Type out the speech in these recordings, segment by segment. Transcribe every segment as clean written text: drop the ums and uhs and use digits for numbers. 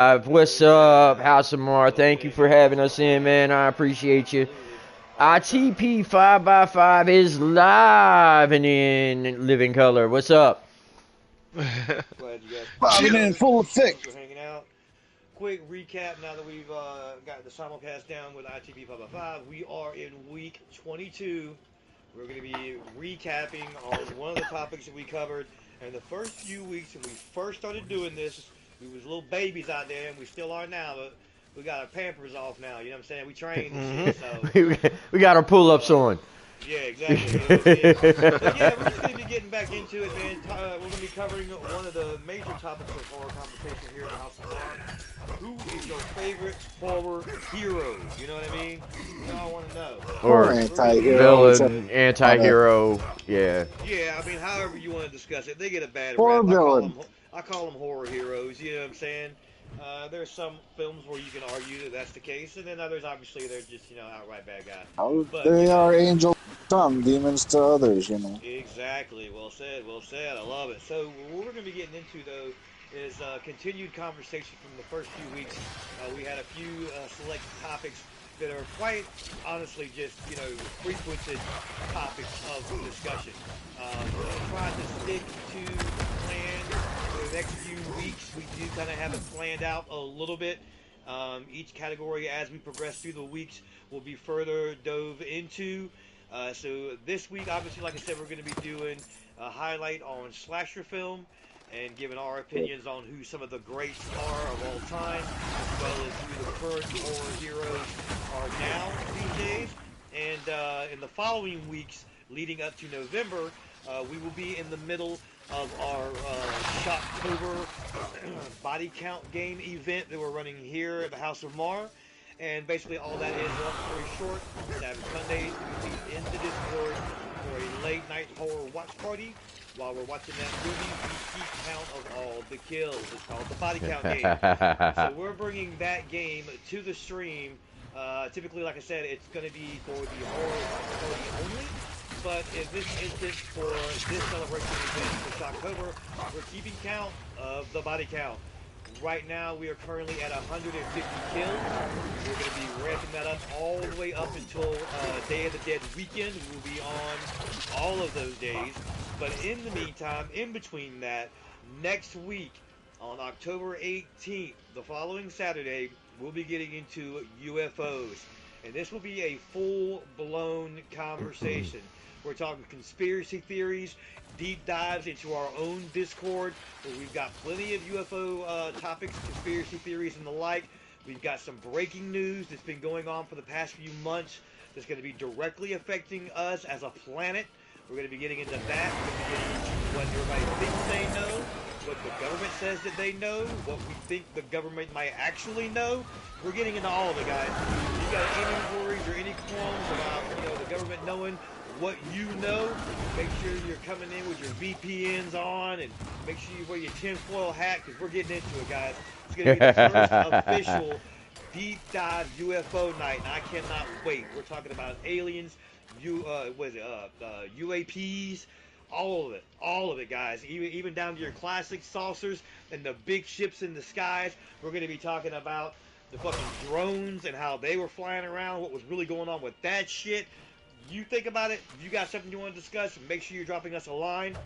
What's up, House of Mar? Thank you for having us in, man. I appreciate you. ITP 5x5 is live and in living color. What's up? Glad you guys Bobbing in gathered. full Thanks effect. for hanging out. Quick recap now that we've got the simulcast down with ITP 5x5. We are in week 22. We're going to be recapping on one of the topics that we covered. And the first few weeks when we first started doing this, we was little babies out there, and we still are now, but we got our pampers off now. You know what I'm saying? We trained and shit, so We got our pull-ups on. yeah, exactly. You know what I mean? So yeah, we're just gonna be getting back into it, man. We're gonna be covering one of the major topics of horror conversation here in the House of Mark. Who is your favorite horror hero? You know what I mean? You know, I want to know. Or Or We're gonna be anti-hero, whichever villain, you want anti-hero. Yeah. yeah, I mean, however you want to discuss it, they get a bad or rap. villain. I call them horror heroes. You know what I'm saying? There's some films where you can argue that that's the case, and then others, obviously, they're just outright bad guys. Oh, But they are angels to some, demons to others. exactly. Well said. Well said. I love it. So what we're going to be getting into though is continued conversation from the first few weeks. We had a few select topics that are quite honestly just frequented topics of discussion. We're going to try to stick to the plan for the next few weeks. We do kind of have it planned out a little bit. Each category, as we progress through the weeks, will be further dove into. So this week, obviously, like I said, we're going to be doing a highlight on slasher film and giving our opinions on who some of the greats are of all time, as well as who the current horror heroes are now these days. And in the following weeks, leading up to November, we will be in the middle of our Shocktober body count game event that we're running here at the House of Mar. And basically, all that is, long story short, Savage Mondays, we meet in the Discord for a late night horror watch party. While we're watching that movie, we keep count of all the kills. It's called the body count game. So we're bringing that game to the stream. Typically, like I said, it's going to be for the horror watch party only. But in this instance, for this celebration event for Shocktober, we're keeping count of the body count. Right now, we are currently at 150 kills. We're going to be ramping that up all the way up until Day of the Dead weekend. We'll be on all of those days. But in the meantime, in between that, next week on October 18th, the following Saturday, we'll be getting into UFOs. And this will be a full-blown conversation. We're talking conspiracy theories, deep dives into our own Discord, where we've got plenty of UFO topics, conspiracy theories, and the like. We've got some breaking news that's been going on for the past few months that's going to be directly affecting us as a planet. We're going to be getting into that. We're going to be getting into what everybody thinks they know, what the government says that they know, what we think the government might actually know. We're getting into all of it, guys. If you got any worries or any qualms about the government knowing what you know, make sure you're coming in with your VPNs on, and make sure you wear your tinfoil hat, because we're getting into it, guys. It's going to be the first official deep dive UFO night, and I cannot wait. We're talking about aliens, UAPs, all of it, guys. Even down to your classic saucers and the big ships in the skies. We're going to be talking about the fucking drones and how they were flying around, what was really going on with that shit. You think about it. If you got something you want to discuss, make sure you're dropping us a line.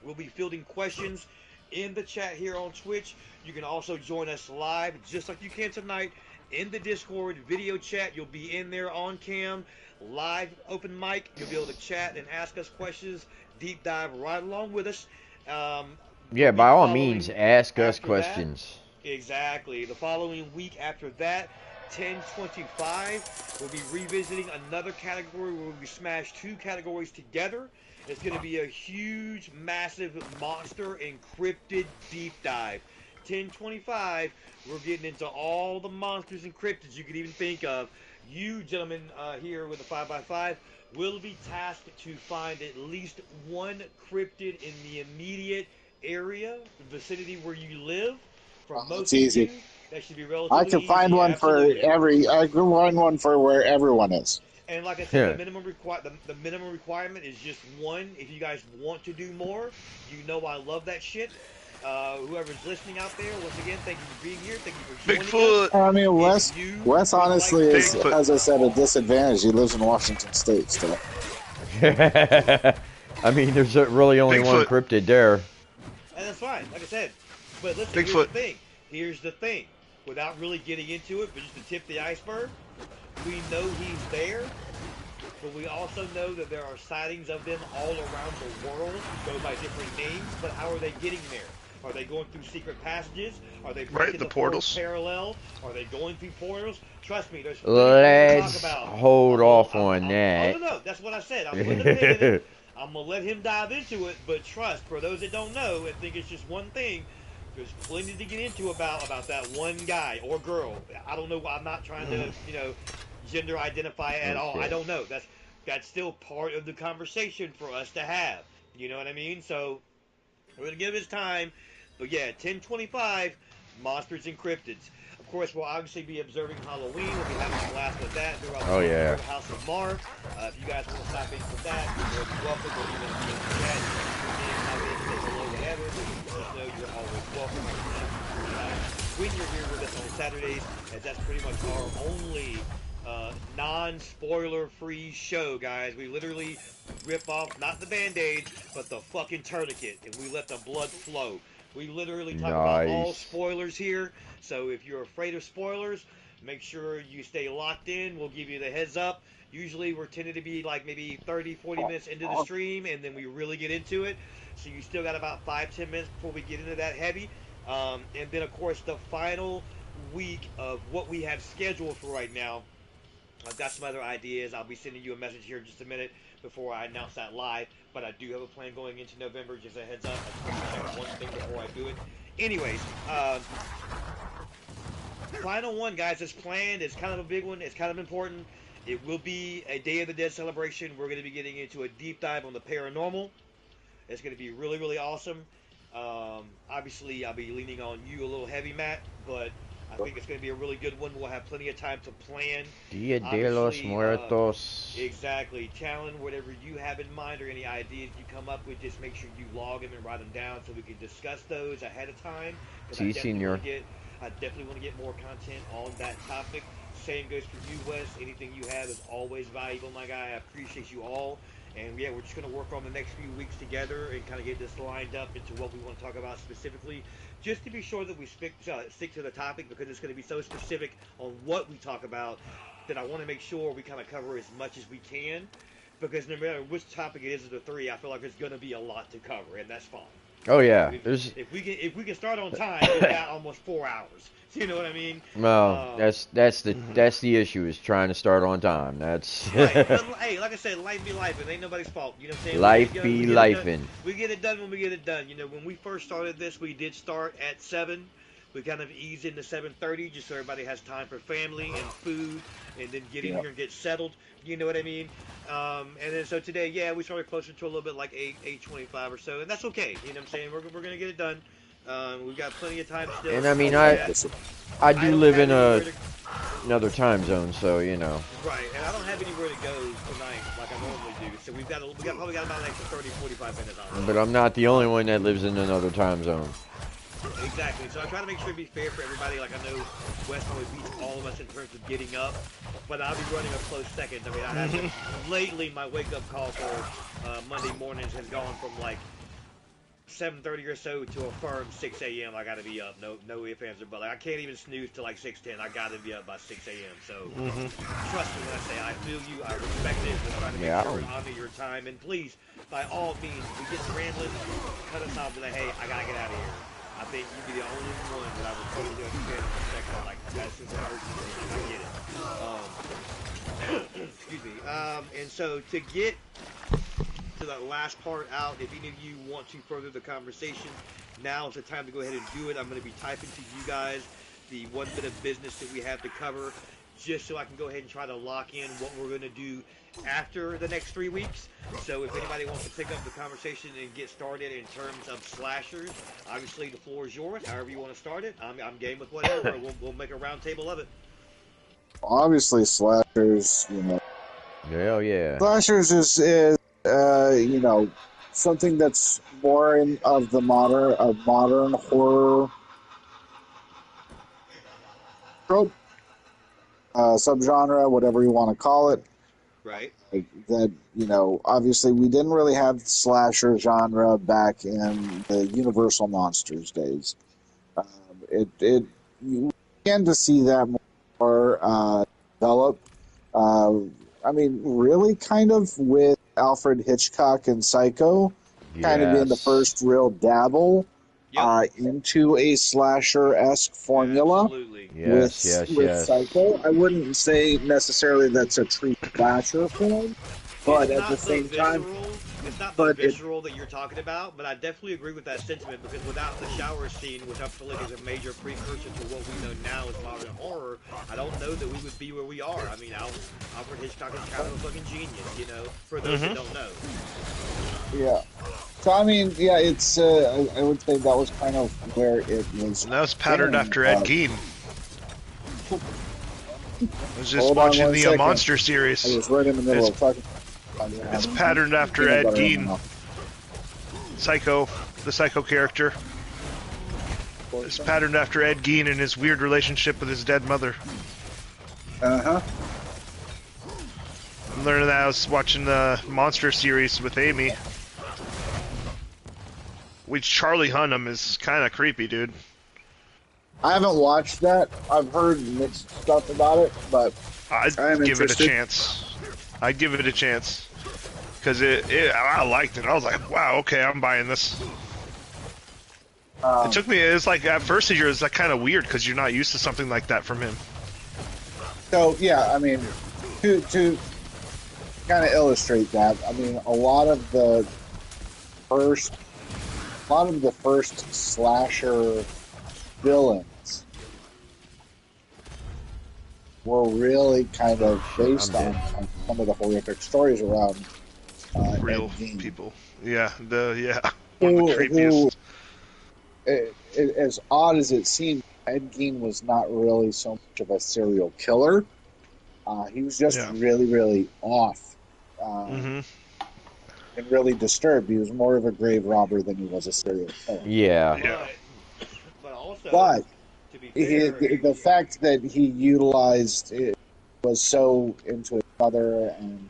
We'll be fielding questions in the chat here on Twitch. You can also join us live, just like you can tonight, in the Discord video chat. You'll be in there on cam, live open mic. You'll be able to chat and ask us questions, deep dive right along with us. The Yeah, by week all means, following ask us after that, questions. exactly. The following week after that, 1025, we'll be revisiting another category where we smash two categories together. It's going to be a huge, massive monster encrypted deep dive. 1025, we're getting into all the monsters and cryptids you could even think of. You, gentlemen, here with the 5x5, will be tasked to find at least one cryptid in the immediate area, vicinity where you live. For Oh, that's most of easy. you, that should be I relatively can find easy. one for Absolutely. I can find one for where everyone is. And like I said, Yeah. the minimum requirement is just one. If you guys want to do more, I love that shit. Whoever's listening out there, once again, thank you for being here. Thank you for joining Bigfoot. us. I mean, Wes, If you Wes would honestly like is, to, Bigfoot. as I said, a disadvantage. He lives in Washington State still. I mean, there's really only one Bigfoot. cryptid there. and that's fine, like I said. But listen, here's Bigfoot. the thing. Here's the thing. Without really getting into it, but just to tip the iceberg, we know he's there, but we also know that there are sightings of them all around the world, go by different names, but how are they getting there? Are they going through secret passages? Are they breaking The the portals. fourth parallel? Are they going through portals? Trust me, there's plenty to Let's talk about. hold off on Oh, that. no, that's what I said. I'm putting a pin in it. I'm going to let him dive into it, but trust, for those that don't know and think it's just one thing, there's plenty to get into about that one guy or girl. I don't know. I'm not trying to, gender identify at all. I Okay. don't know. That's still part of the conversation for us to have. You know what I mean? So we're gonna give his time, but yeah, 10:25, monsters and cryptids. Of course, we'll obviously be observing Halloween. We'll be having a blast with that throughout Oh, the yeah. House of Mar. If you guys want to stop in for that, you're more than welcome. Or even if you do that, stop in, say hello, whatever. Just know you're always welcome. When you're here with us on Saturdays, as that's pretty much our only non-spoiler-free show, guys. We literally rip off not the band-aids, but the fucking tourniquet, and we let the blood flow. We literally talk about all Nice. spoilers here, so if you're afraid of spoilers, make sure you stay locked in. We'll give you the heads up. Usually we're tended to be like maybe 30, 40 minutes into the stream, and then we really get into it. So you still got about 5, 10 minutes before we get into that heavy. And then, of course, the final week of what we have scheduled for right now. I've got some other ideas. I'll be sending you a message here in just a minute before I announce that live. But I do have a plan going into November. Just a heads up. I just want to check one thing before I do it. Anyways, final one, guys, is planned. It's kind of a big one. It's kind of important. It will be a Day of the Dead celebration. We're going to be getting into a deep dive on the paranormal. It's going to be really, really awesome. Obviously, I'll be leaning on you a little heavy, Matt, but I think it's going to be a really good one. We'll have plenty of time to plan. Dia de los Muertos. Exactly. Challenge whatever you have in mind or any ideas you come up with. Just make sure you log them and write them down so we can discuss those ahead of time. Si, senor. I definitely want to get more content on that topic. Same goes for you, Wes. Anything you have is always valuable, my guy. I appreciate you all. And yeah, we're just going to work on the next few weeks together and kind of get this lined up into what we want to talk about specifically, just to be sure that we stick to the topic, because it's going to be so specific on what we talk about that I want to make sure we kind of cover as much as we can, because no matter which topic it is of the three, I feel like there's going to be a lot to cover, and that's fine. Oh yeah, If we can start on time, we've got almost 4 hours. You know what I mean? Well, that's the issue, is trying to start on time. That's right. But, hey, like I said, life be life, and ain't nobody's fault. You know what I'm saying? Life be lifing. We get it done when we get it done. You know, when we first started this, we did start at 7. We kind of eased into 7:30, just so everybody has time for family and food, and then get in here and get settled. You know what I mean? And then so today, yeah, we started closer to a little bit like 8:25 or so, and that's okay. You know what I'm saying? We're gonna get it done. We've got plenty of time still. And I mean, I do live in another time zone, so you know. Right, and I don't have anywhere to go tonight like I normally do. So we probably got about an extra 30, 45 minutes on. But I'm not the only one that lives in another time zone. Exactly. So I try to make sure to be fair for everybody. Like, I know West always beats all of us in terms of getting up, but I'll be running a close second. I mean, I have lately my wake up call for Monday mornings has gone from like 7:30 or so to a firm 6 a.m. I got to be up. No ifs, ands, or buts. Like, I can't even snooze till like 6:10. I got to be up by 6 a.m. So trust me when I say I feel you. I respect it. We're trying to make sure we honor your time. And please, by all means, we get rambling, cut us off with a, hey, I got to get out of here. I think you'd be the only one that I would totally understand and respect. Like, that's just an urgency. I get it. Excuse me. And so to get to that last part out, if any of you want to further the conversation, now is the time to go ahead and do it. I'm going to be typing to you guys the one bit of business that we have to cover, just so I can go ahead and try to lock in what we're going to do after the next 3 weeks. So if anybody wants to pick up the conversation and get started in terms of slashers, obviously the floor is yours. However you want to start it, I'm game with whatever. We'll make a round table of it. Obviously, slashers, you know. Hell yeah. Slashers is you know, something that's more of the modern horror trope, subgenre, whatever you want to call it. Right. That, obviously we didn't really have slasher genre back in the Universal Monsters days. You began to see that more develop. Uh, I mean, really, kind of with Alfred Hitchcock and Psycho, kind of being the Yes. first real dabble Yep. into a slasher-esque formula Absolutely. Yes, with yes, yes. Psycho. I wouldn't say necessarily that's a true slasher film, It's but at the not the same time, visceral. It's not the but it visceral that you're talking about, but I definitely agree with that sentiment because without the shower scene, which I feel like is a major precursor to what we know now as modern horror, I don't know that we would be where we are. I mean, Alfred Hitchcock is kind of a fucking genius, for those that Mm-hmm. don't know. yeah. So I mean, yeah, it's I would say that was kind of where it was And that was patterned beginning. after Ed Gein. I was just Hold on watching one the second. Monster I series. was right in the middle It's of talking. it's patterned after Peanut Ed butter in my Gein, mouth. Psycho, the Psycho character. It's patterned after Ed Gein and his weird relationship with his dead mother. Uh-huh. I'm learning that I was watching the Monster series with Amy. Which Charlie Hunnam is kind of creepy, dude. I haven't watched that. I've heard mixed stuff about it, but I'd I am give it a interested. chance. I'd give it a chance. Because I liked it. I was like, wow, okay, I'm buying this. It took me, it's like, at first it was like kind of weird because you're not used to something like that from him. So yeah, I mean, to kind of illustrate that, I mean, a lot of the first slasher villains were really kind of based I'm on some of the horrific stories around Real Ed Gein, people. Yeah, one of the who creepiest. as odd as it seemed, Ed Gein was not really so much of a serial killer. He was just Yeah. really, really off Mm-hmm. and really disturbed. He was more of a grave robber than he was a serial killer. Yeah. Yeah. But also, But to be fair, the fact that he utilized it was so into his mother, and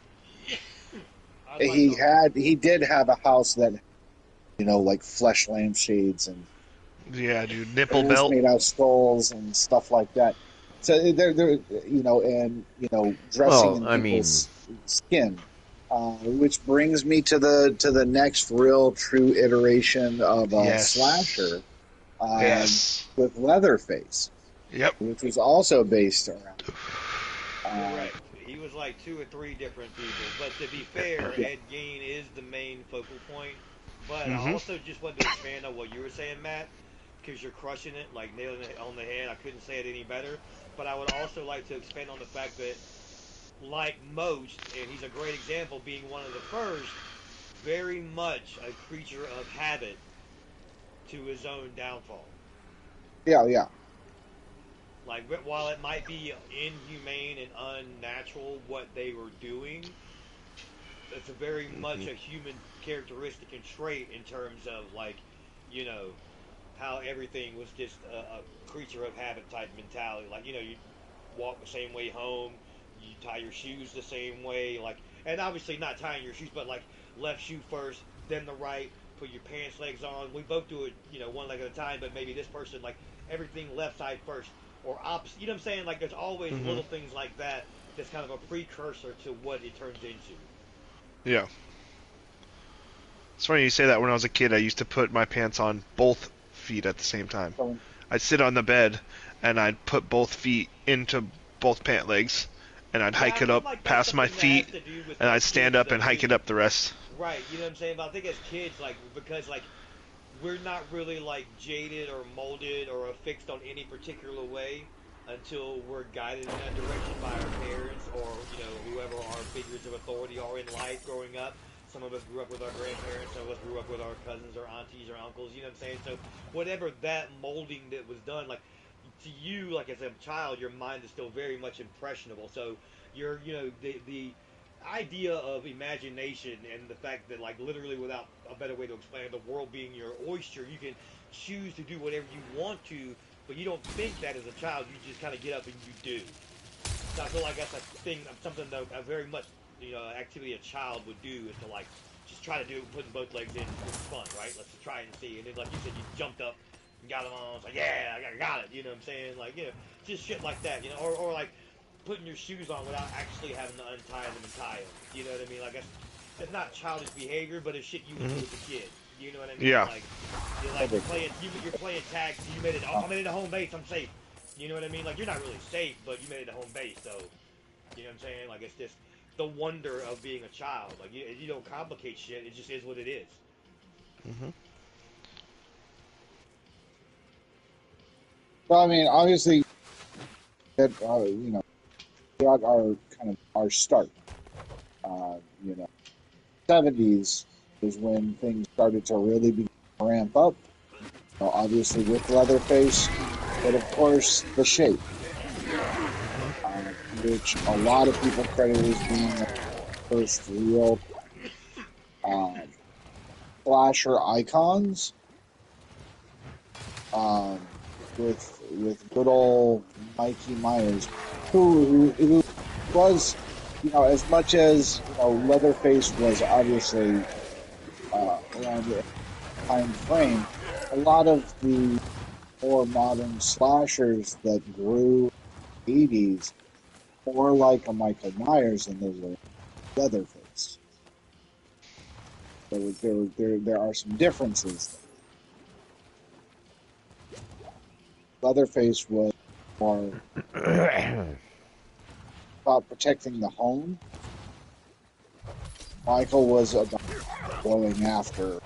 I'd like to. he did have a house that, like flesh lampshades and Yeah, dude. Nipple things belt. made out of skulls and stuff like that. So they're and dressing Well, in I mean, people's skin, which brings me to the next real true iteration of a Yes. slasher, Yes. with Leatherface, Yep. which was also based around. Correct. He was like two or three different people. But to be fair, Yeah. Ed Gein is the main focal point. But I Mm-hmm. also just wanted to expand on what you were saying, Matt, because you're crushing it, like nailing it on the head. I couldn't say it any better. But I would also like to expand on the fact that, like most, and he's a great example, being one of the first, very much a creature of habit to his own downfall. Yeah. Like, while it might be inhumane and unnatural what they were doing, it's a very much a human characteristic and trait in terms of like, you know, how everything was just a creature of habit type mentality. Like, you walk the same way home, you tie your shoes the same way, like, and obviously not tying your shoes, but like left shoe first, then the right. Put your pants legs on. We both do it, one leg at a time, but maybe this person like everything left side first or opposite. You know what I'm saying? Like, there's always Mm-hmm. little things like that. That's kind of a precursor to what it turns into. Yeah. It's funny you say that. When I was a kid, I used to put my pants on both feet at the same time. So, I'd sit on the bed, and I'd put both feet into both pant legs, and I'd Yeah, hike I it feel up like that's past my something that has feet, to do with and like I'd stand kids up though and hike it too. up the rest. Right, you know what I'm saying? But I think as kids, like, because like we're not really like jaded or molded or affixed on any particular way until we're guided in that direction by our parents or whoever our figures of authority are in life growing up. Some of us grew up with our grandparents, some of us grew up with our cousins or aunties or uncles. You know what I'm saying? So whatever that molding that was done, like to you, like as a child, your mind is still very much impressionable. So you're, the idea of imagination and the fact that, like, literally, without a better way to explain it, the world being your oyster, you can choose to do whatever you want to, but you don't think that as a child. You just kind of get up and you do. So I feel like that's a thing, something that a very much, activity a child would do is to, like, just try to do putting both legs in for fun, right? Let's just try it and see. And then, like you said, you jumped up and got them on. It's like, yeah, I got it. You know what I'm saying? Like, just shit like that. Or like putting your shoes on without actually having to untie them and tie them. You know what I mean? Like, that's not childish behavior, but it's shit you would do as a kid. You know what I mean? Yeah. Like, you're playing tag. You made it. Oh, I made it to home base. I'm safe. You know what I mean? Like, you're not really safe, but you made it to home base. So, you know what I'm saying? Like, it's just the wonder of being a child. Like, you don't complicate shit. It just is what it is. Mm-hmm. Well, I mean, obviously, that got our kind of our start. 70s is when things started to really begin to ramp up. Obviously with Leatherface, but of course the shape, which a lot of people credit as being the first real slasher icons. With good old Mikey Myers, who was, as much as Leatherface was obviously around the time frame, a lot of the more modern slashers that grew in the 80s more like a Michael Myers than they were Leatherface. There are some differences. Leatherface was more about protecting the home. Michael was about going after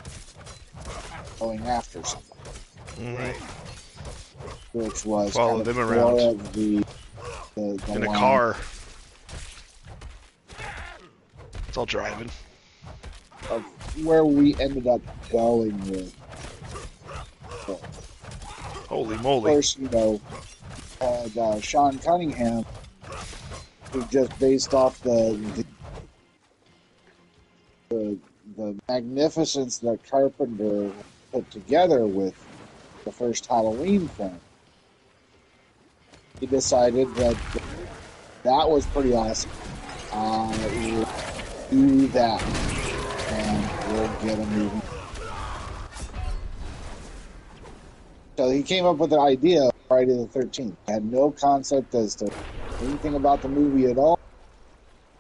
something. Right. Which was Follow kind of them more around of the in a line car. It's all driving. of where we ended up going with. Holy Of moly! course, had Sean Cunningham, who just based off the magnificence that Carpenter put together with the first Halloween film. He decided that was pretty awesome. We'll do that, and we'll get a movie. So he came up with the idea of Friday the 13th. He had no concept as to anything about the movie at all,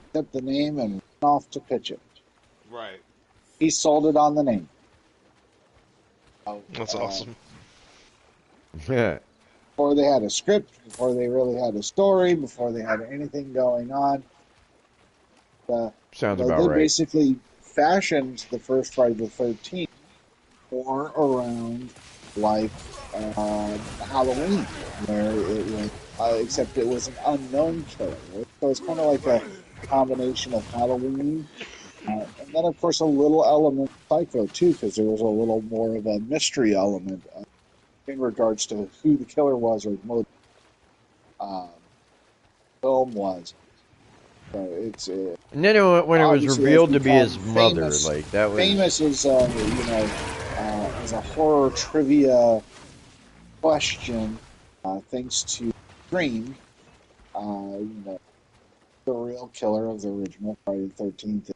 except the name, and went off to pitch it. Right. He sold it on the name. That's awesome. Before they had a script, before they really had a story, before they had anything going on, Sounds about they right. basically fashioned the first Friday the 13th more around like Halloween, where it was, except it was an unknown killer. Right? So it's kind of like a combination of Halloween, and then of course a little element of Psycho too, because there was a little more of a mystery element in regards to who the killer was or what film was. So it's And then when it was obviously has revealed to be his become mother, famous. like that was Famous as as a horror trivia question, thanks to Scream, the real killer of the original Friday the 13th.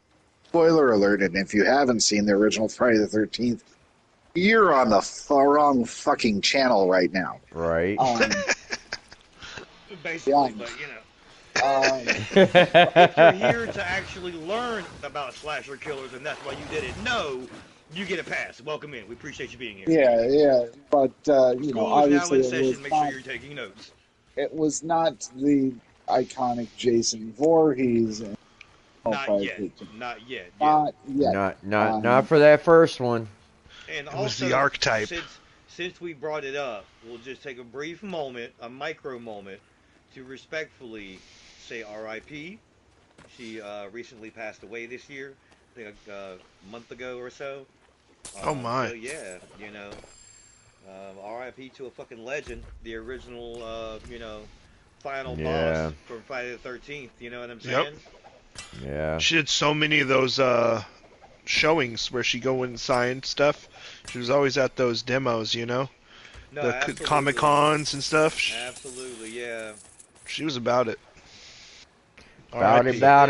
Spoiler alert! And if you haven't seen the original Friday the 13th, you're on the wrong fucking channel right now. right. Basically, but if you're here to actually learn about slasher killers and that's why you did it, no, you get a pass. Welcome in. We appreciate you being here. Yeah, but School is now obviously in session. Make sure you're taking notes. it was not the iconic Jason Voorhees. And Not yet. Not yet. Not yet. Not for that first one. And It also, was the archetype. Since we brought it up, we'll just take a brief moment, a micro moment, to respectfully say R.I.P. She recently passed away this year, I think a month ago or so. Oh my! So yeah, R.I.P. to a fucking legend, the original, final boss from Friday the 13th. You know what I'm saying? Yep. Yeah. She did so many of those showings where she go and sign stuff. She was always at those demos, you know, No, the Comic absolutely. Cons and stuff. Absolutely, yeah. She was about it. About it, And so R.I.P. about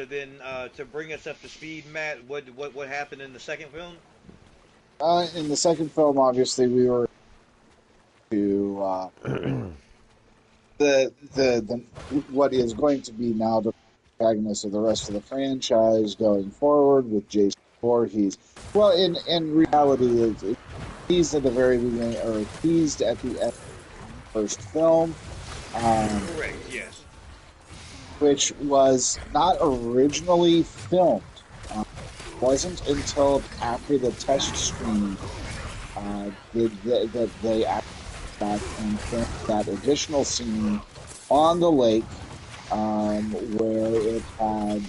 then, it. to bring us up to speed, Matt, what happened in the second film? In the second film, obviously, we were to the what is going to be now the protagonist of the rest of the franchise going forward with Jason Voorhees. Well, in reality, it's teased at the very beginning or teased at the end of the first film, um, Correct. Yes. which was not originally filmed. Wasn't until after the test screening that they actually back and filmed that additional scene on the lake where it had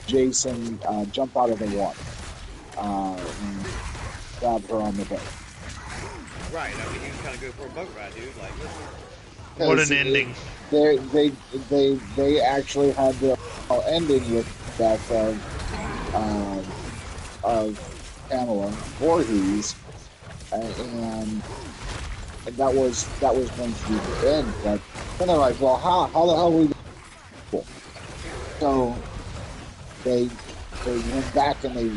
Jason jump out of the water and grab her on the boat. Right. I mean, he was kind of good for a boat ride, dude. Like, listen. What Because an ending. they actually had the ending with the death of Pamela Voorhees, and that was going to be the end. But then they're like, well, how the hell we go? So they they went back and they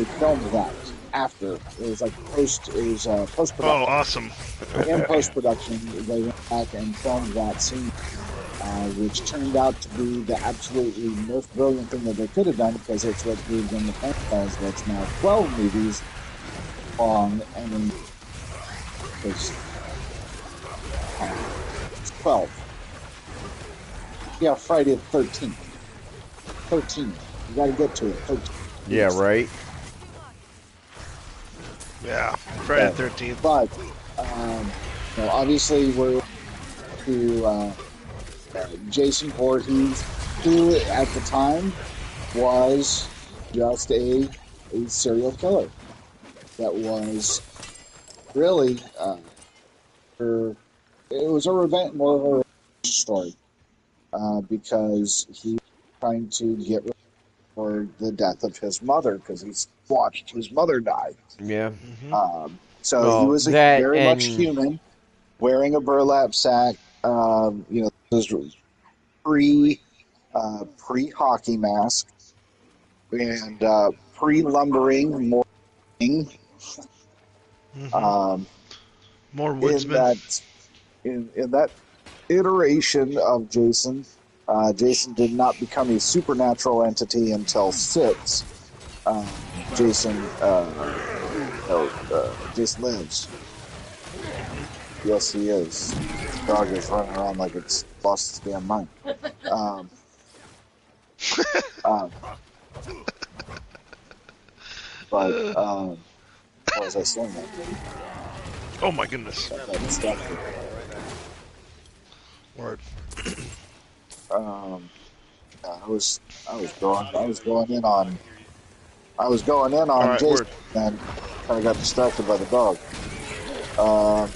filmed that after it was like post Oh, production. awesome. In post production, they went back and filmed that scene, which turned out to be the absolutely most brilliant thing that they could have done because it's what gave them the franchise that's now 12 movies long. I mean, it's 12. Yeah, Friday the 13th. 13. You got to get to it. 13. Yeah, right. Yeah, Friday the 13th. But obviously we're to Jason Voorhees, who at the time was just a serial killer that was really it was a revenge, more of a revenge story because he was trying to get revenge for the death of his mother because he's watched his mother die. Yeah. So he Well, was that very much and human, wearing a burlap sack. This was pre pre-hockey mask and pre-lumbering morning. Um, More in woodsman. that in that iteration of Jason, Jason did not become a supernatural entity until six. Jason Jason lives. Yes, he is. This dog is running around like it's lost its damn mind. Um, um, but what was I saying? Oh my goodness. Got that distracted. Word. I was going in All on right, Jason word. and kind of got distracted by the dog. Um,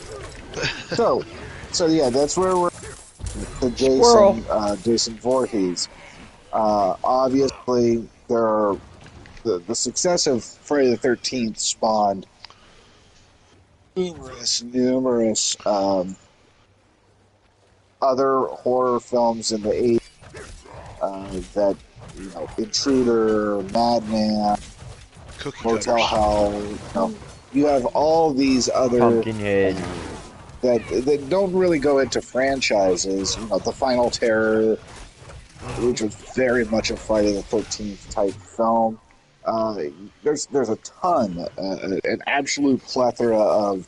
so yeah, that's where we're to squirrel. Jason Voorhees. Obviously, the success of Friday the 13th spawned numerous other horror films in the 80s that Intruder, Madman, Cookie Motel cutters. Hell. You have all these other Pumpkinhead. that don't really go into franchises. The Final Terror, which was very much a Friday the 13th type film. There's a ton, an absolute plethora of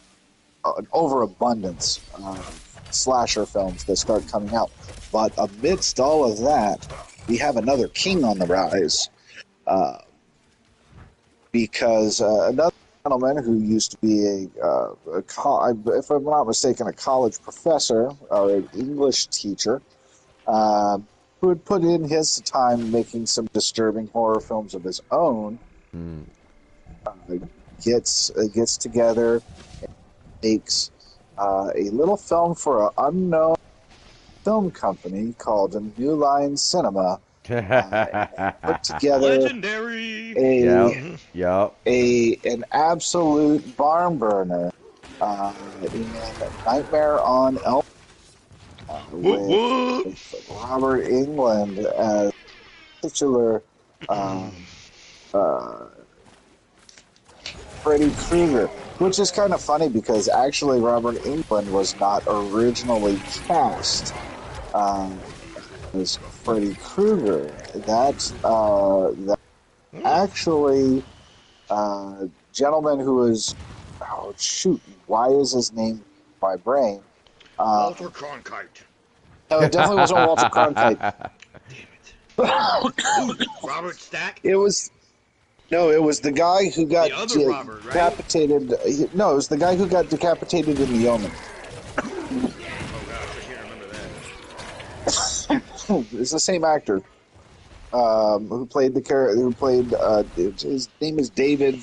an overabundance of slasher films that start coming out. But amidst all of that, we have another king on the rise. Because another gentleman who used to be if I'm not mistaken, a college professor or an English teacher, who had put in his time making some disturbing horror films of his own, Mm. gets together and makes a little film for an unknown film company called New Line Cinema Put together Legendary. Yep. a Yep. an absolute barn burner in Nightmare on Elm What? with Robert Englund as titular uh, Freddy Krueger, which is kind of funny because actually Robert Englund was not originally cast as Freddy Krueger. That actually gentleman who was, oh shoot, why is his name in my brain? Walter Cronkite. No, it definitely wasn't Walter Cronkite. Damn it. Robert Stack? It was it was the guy who got The other Robert, right? decapitated. No, it was the guy who got decapitated in The Omen. Oh gosh, I can't remember that. It's the same actor who played the character. Who played his name is David.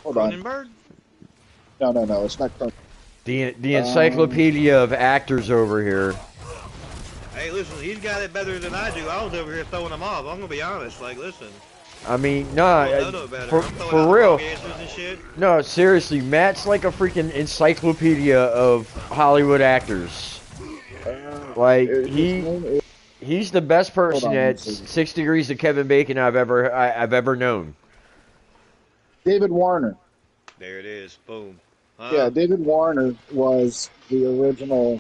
Hold on. Cronenberg? No, it's not Cronenberg. The encyclopedia of actors over here. Hey, listen, he's got it better than I do. I was over here throwing them off. I'm gonna be honest. Like, listen. I mean, nah, No better. for, I'm throwing for out real. wrong answers and shit. No, seriously, Matt's like a freaking encyclopedia of Hollywood actors. Like he's the best person on, at 6 Degrees of Kevin Bacon I've ever known. David Warner. There it is. Boom. Yeah, David Warner was originally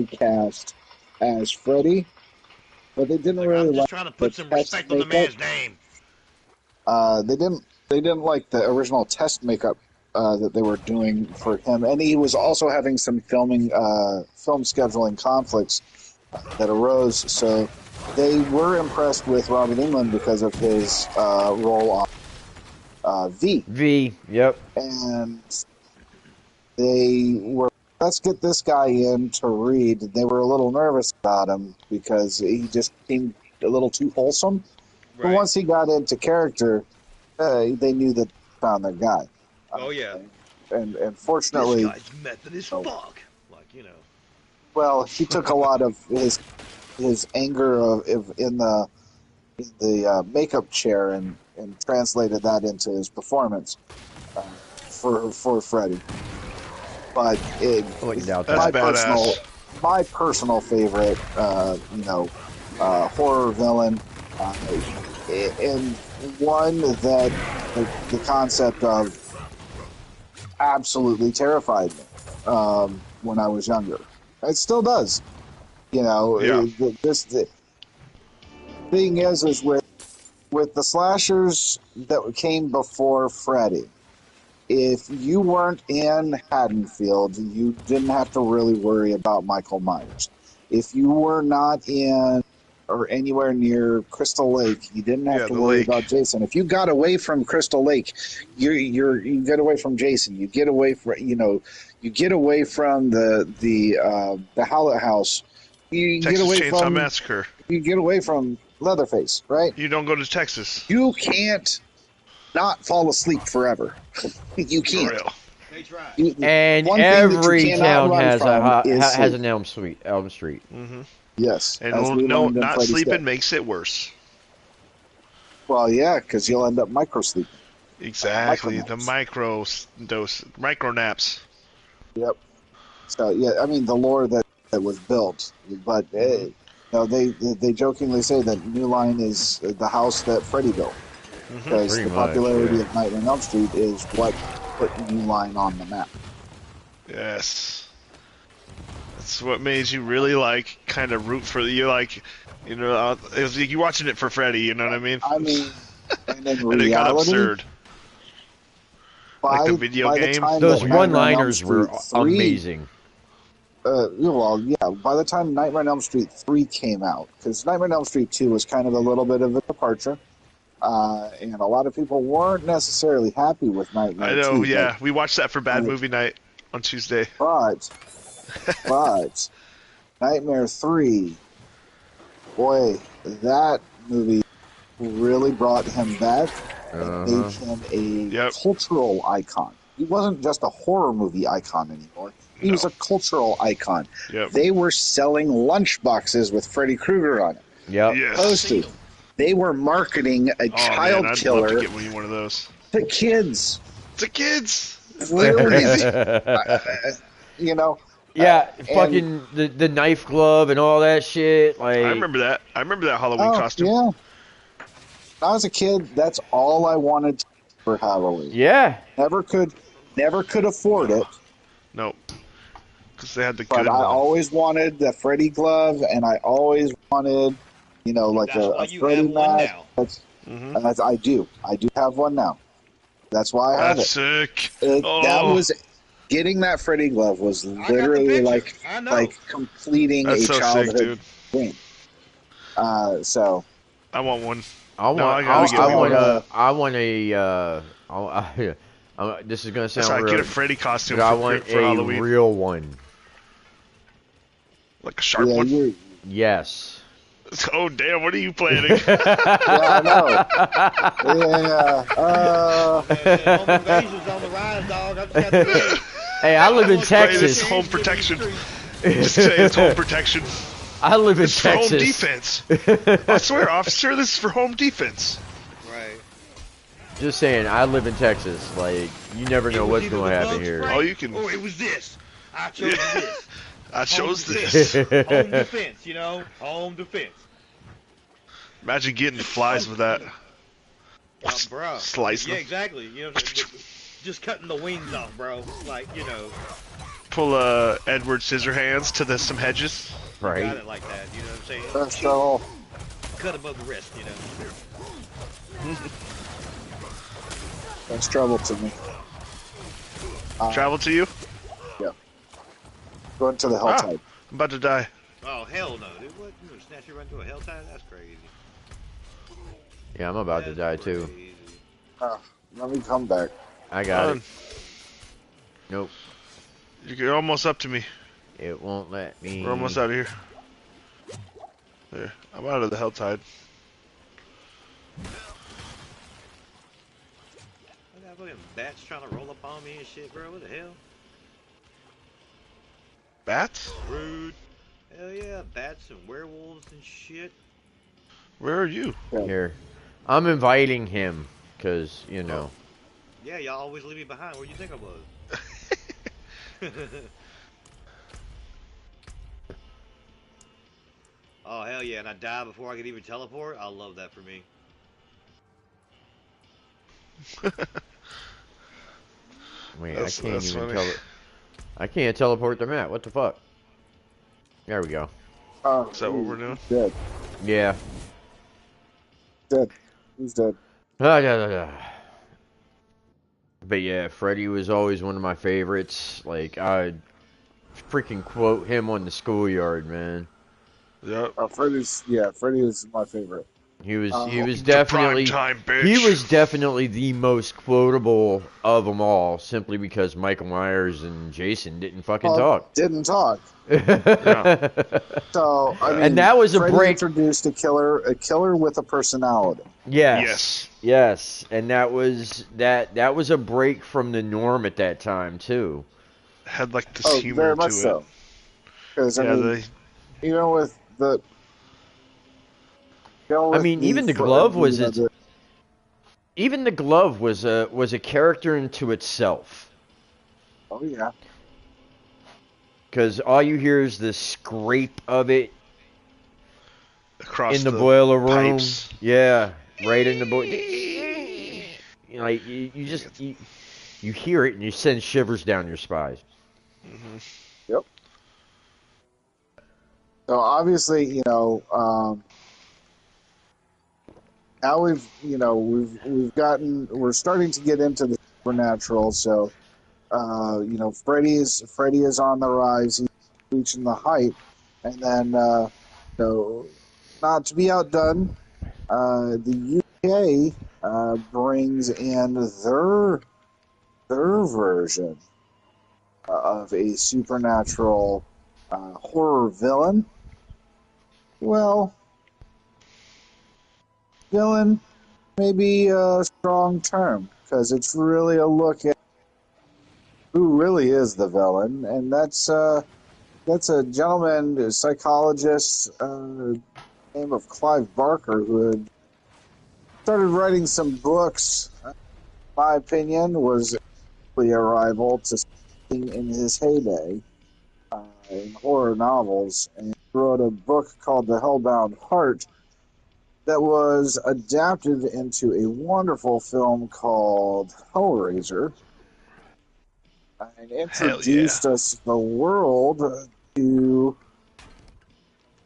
cast as Freddy, but they didn't really I'm just like trying to the put some test respect on the makeup. man's name. They didn't like the original test makeup that they were doing for him, and he was also having some film scheduling conflicts that arose. So they were impressed with Robert Englund because of his role on V. Yep. And they were, let's get this guy in to read. They were a little nervous about him because he just seemed a little too wholesome. But once he got into character, they knew that they found their guy. Oh yeah. And fortunately, This guy's method is fuck. Like, you know. well, he took a lot of his anger in the makeup chair and translated that into his performance for Freddy. But my personal favorite, horror villain, and one that the concept of absolutely terrified me when I was younger. It still does. You know, the thing is with the slashers that came before Freddy, if you weren't in Haddonfield, you didn't have to really worry about Michael Myers. If you were not in or anywhere near Crystal Lake, you didn't have to worry about Jason. If you got away from Crystal Lake, you get away from Jason. You get away from you get away from the Howlett House. You Texas get away Chainsaw from Massacre. You get away from Leatherface, right? You don't go to Texas. You can't not fall asleep forever. You can't. For real. They tried. And every town has an Elm Street. Mm-hmm. Yes. And not sleeping makes it worse. Well, yeah, because you'll end up micro-sleeping. Exactly. The micro naps. Yep. So, yeah, I mean, the lore that was built. But, they jokingly say that New Line is the house that Freddy built. Because the popularity of Nightmare on Elm Street is what put New Line on the map. Yes. That's what made you really kind of root for it was like you watching it for Freddy, you know what I mean? I mean, and in and reality, it got absurd. Like the video game. Those one-liners were amazing. By the time Nightmare on Elm Street 3 came out, because Nightmare on Elm Street 2 was kind of a little bit of a departure, and a lot of people weren't necessarily happy with Nightmare 2. I know, yeah. We watched that for Bad Movie Night on Tuesday. But Nightmare 3, boy, that movie really brought him back and made him a cultural icon. He wasn't just a horror movie icon anymore. He was a cultural icon. Yep. They were selling lunch boxes with Freddy Krueger on it. Yep. Yes. Posted. They were marketing a child man, I'd killer love to get me one of those. to kids. To kids. Really? You know. Yeah, and- fucking the knife glove and all that shit. Like, I remember that. I remember that Halloween costume. Yeah. When I was a kid, that's all I wanted for Halloween. Yeah. Never could afford it. Nope. Because they had the But good I one. always wanted the Freddy glove, and I always wanted, like That's why a you Freddy have one mask. now. That's I do have one now. That's why I have That's it. sick. That was getting that Freddy glove was literally like completing That's a so sick, childhood dude. dream. So I want one. I want this is gonna That's sound how I real. get a Freddy costume But I for want a Halloween. real one. Like a sharp one? Yes. Oh, damn, what are you planning? yeah, I know. Yeah. Home invasion's on the rise, dog. I'm just got to say. Hey, I live in Right, it's Texas. home protection. Just say it's home protection. I live in It's for Texas. home defense. I swear, officer, this is for home defense. Right. Just saying, I live in Texas. Like, you never know what's going to happen here. Oh, you can. Oh, it was this. I chose this. I chose Home this. Home defense, home defense. Imagine getting flies with that. Bro. Slice Yeah, them. exactly. Just cutting the wings off, bro. Like, Pull Edward Scissorhands to some hedges. Right. got it like that. You know what I'm saying? That's all. Cut above the wrist, That's trouble to me. Travel to you? Yeah. Going to the Helltide. I'm about to die. Oh, hell no, dude. What? You gonna snatch you run to a helltide? That's crazy. Yeah, I'm about to die too. Crazy. Let me come back. I got Run. it. Nope. You're almost up to me. It won't let me. We're almost out of here. There. I'm out of the Helltide. I got fucking bats trying to roll up on me and shit, bro. What the hell? Bats? Rude. Hell yeah, bats and werewolves and shit. Where are you? Here. I'm inviting him, because, Yeah, y'all always leave me behind. Where do you think I was? Oh, hell yeah, and I die before I could even teleport? I love that for me. Wait, That's I can't even funny. I can't teleport the map. What the fuck? There we go. Is that what we're doing? Dead. Yeah. Dead. He's dead. But yeah, Freddy was always one of my favorites. Like, I freaking quote him on the schoolyard, man. Yep. Freddy is my favorite. He was The definitely prime time, bitch. he was definitely the most quotable of them all, simply because Michael Myers and Jason didn't fucking talk. Didn't talk. Yeah. So I mean, And that was a Freddy break. introduced a killer with a personality. Yes, and that was a break from the norm at that time too. Had like this humor very to much it. so. Because Yeah, even with the. Even the glove was even the glove was a character into itself. Oh yeah. Because all you hear is the scrape of it across in the boiler room. pipes. Yeah, right in the boiler. Like you just you hear it and you send shivers down your spine. Mm-hmm. Yep. So obviously, now we're starting to get into the supernatural. So, Freddy is on the rise. He's reaching the height, and then, not to be outdone, the UK brings in their version of a supernatural horror villain. Well, villain may be a strong term, because it's really a look at who really is the villain, and that's a gentleman, a psychologist, name of Clive Barker, who had started writing some books. In my opinion, was really a rival to something in his heyday in horror novels, and he wrote a book called The Hellbound Heart that was adapted into a wonderful film called Hellraiser, and Hell yeah. introduced us to the world to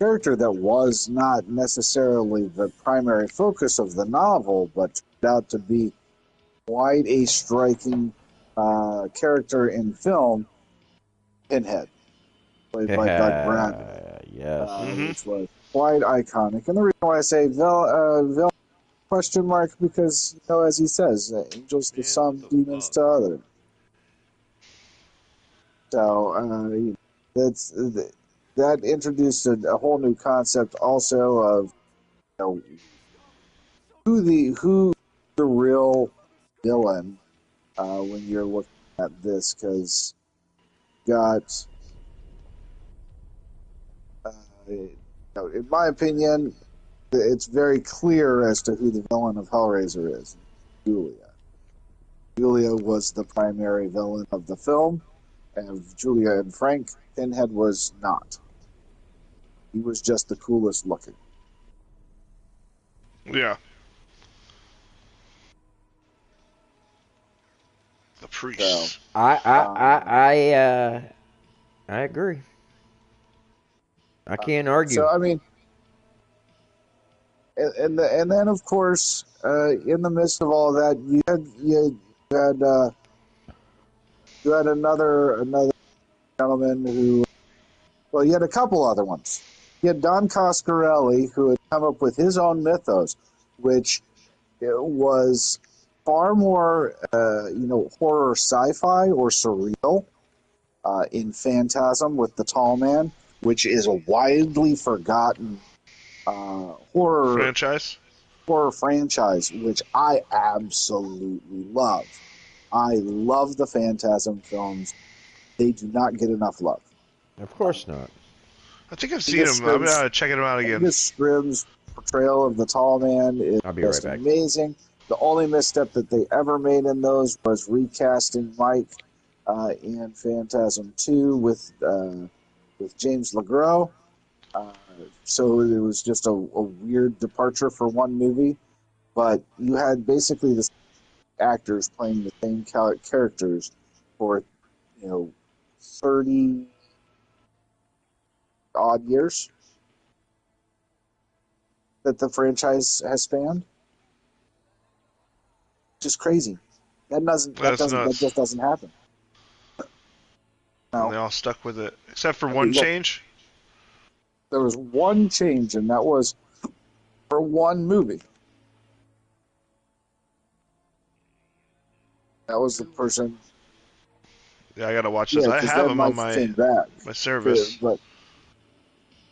a character that was not necessarily the primary focus of the novel, but turned out to be quite a striking character in film, Pinhead, played by Doug Bradley, Yes. which was quite iconic. And the reason why I say villain question mark, because, as he says, angels to Man, some, what the demons fuck? to others. So that introduced a whole new concept also of who the real villain when you're looking at this, because you got in my opinion, it's very clear as to who the villain of Hellraiser is. Julia. Julia was the primary villain of the film, and Julia and Frank, Pinhead was not. He was just the coolest looking. Yeah. The So, priest. I agree. I can't argue. so I mean, and then of course, in the midst of all that, had you had another gentleman who, well, you had a couple other ones. You had Don Coscarelli, who had come up with his own mythos, which was far more, horror sci-fi or surreal in Phantasm with the Tall Man, which is a widely forgotten horror Franchise? franchise, which I absolutely love. I love the Phantasm films. They do not get enough love. Of course not. I think I've seen Angus him. I'm Scrimm's, gonna check him out again. Angus Scrimm's portrayal of the Tall Man is I'll be just right back. amazing. The only misstep that they ever made in those was recasting Mike in Phantasm 2 with James LeGros. So it was just a weird departure for one movie. But you had basically the actors playing the same characters for 30 odd years that the franchise has spanned. Just crazy. That's That nuts. just doesn't happen. And No, they all stuck with it, except for I one mean, look, change. there was one change, and that was for one movie. That was the person. Yeah, I gotta watch this. Yeah, I because have then them on Mike came back. my service. But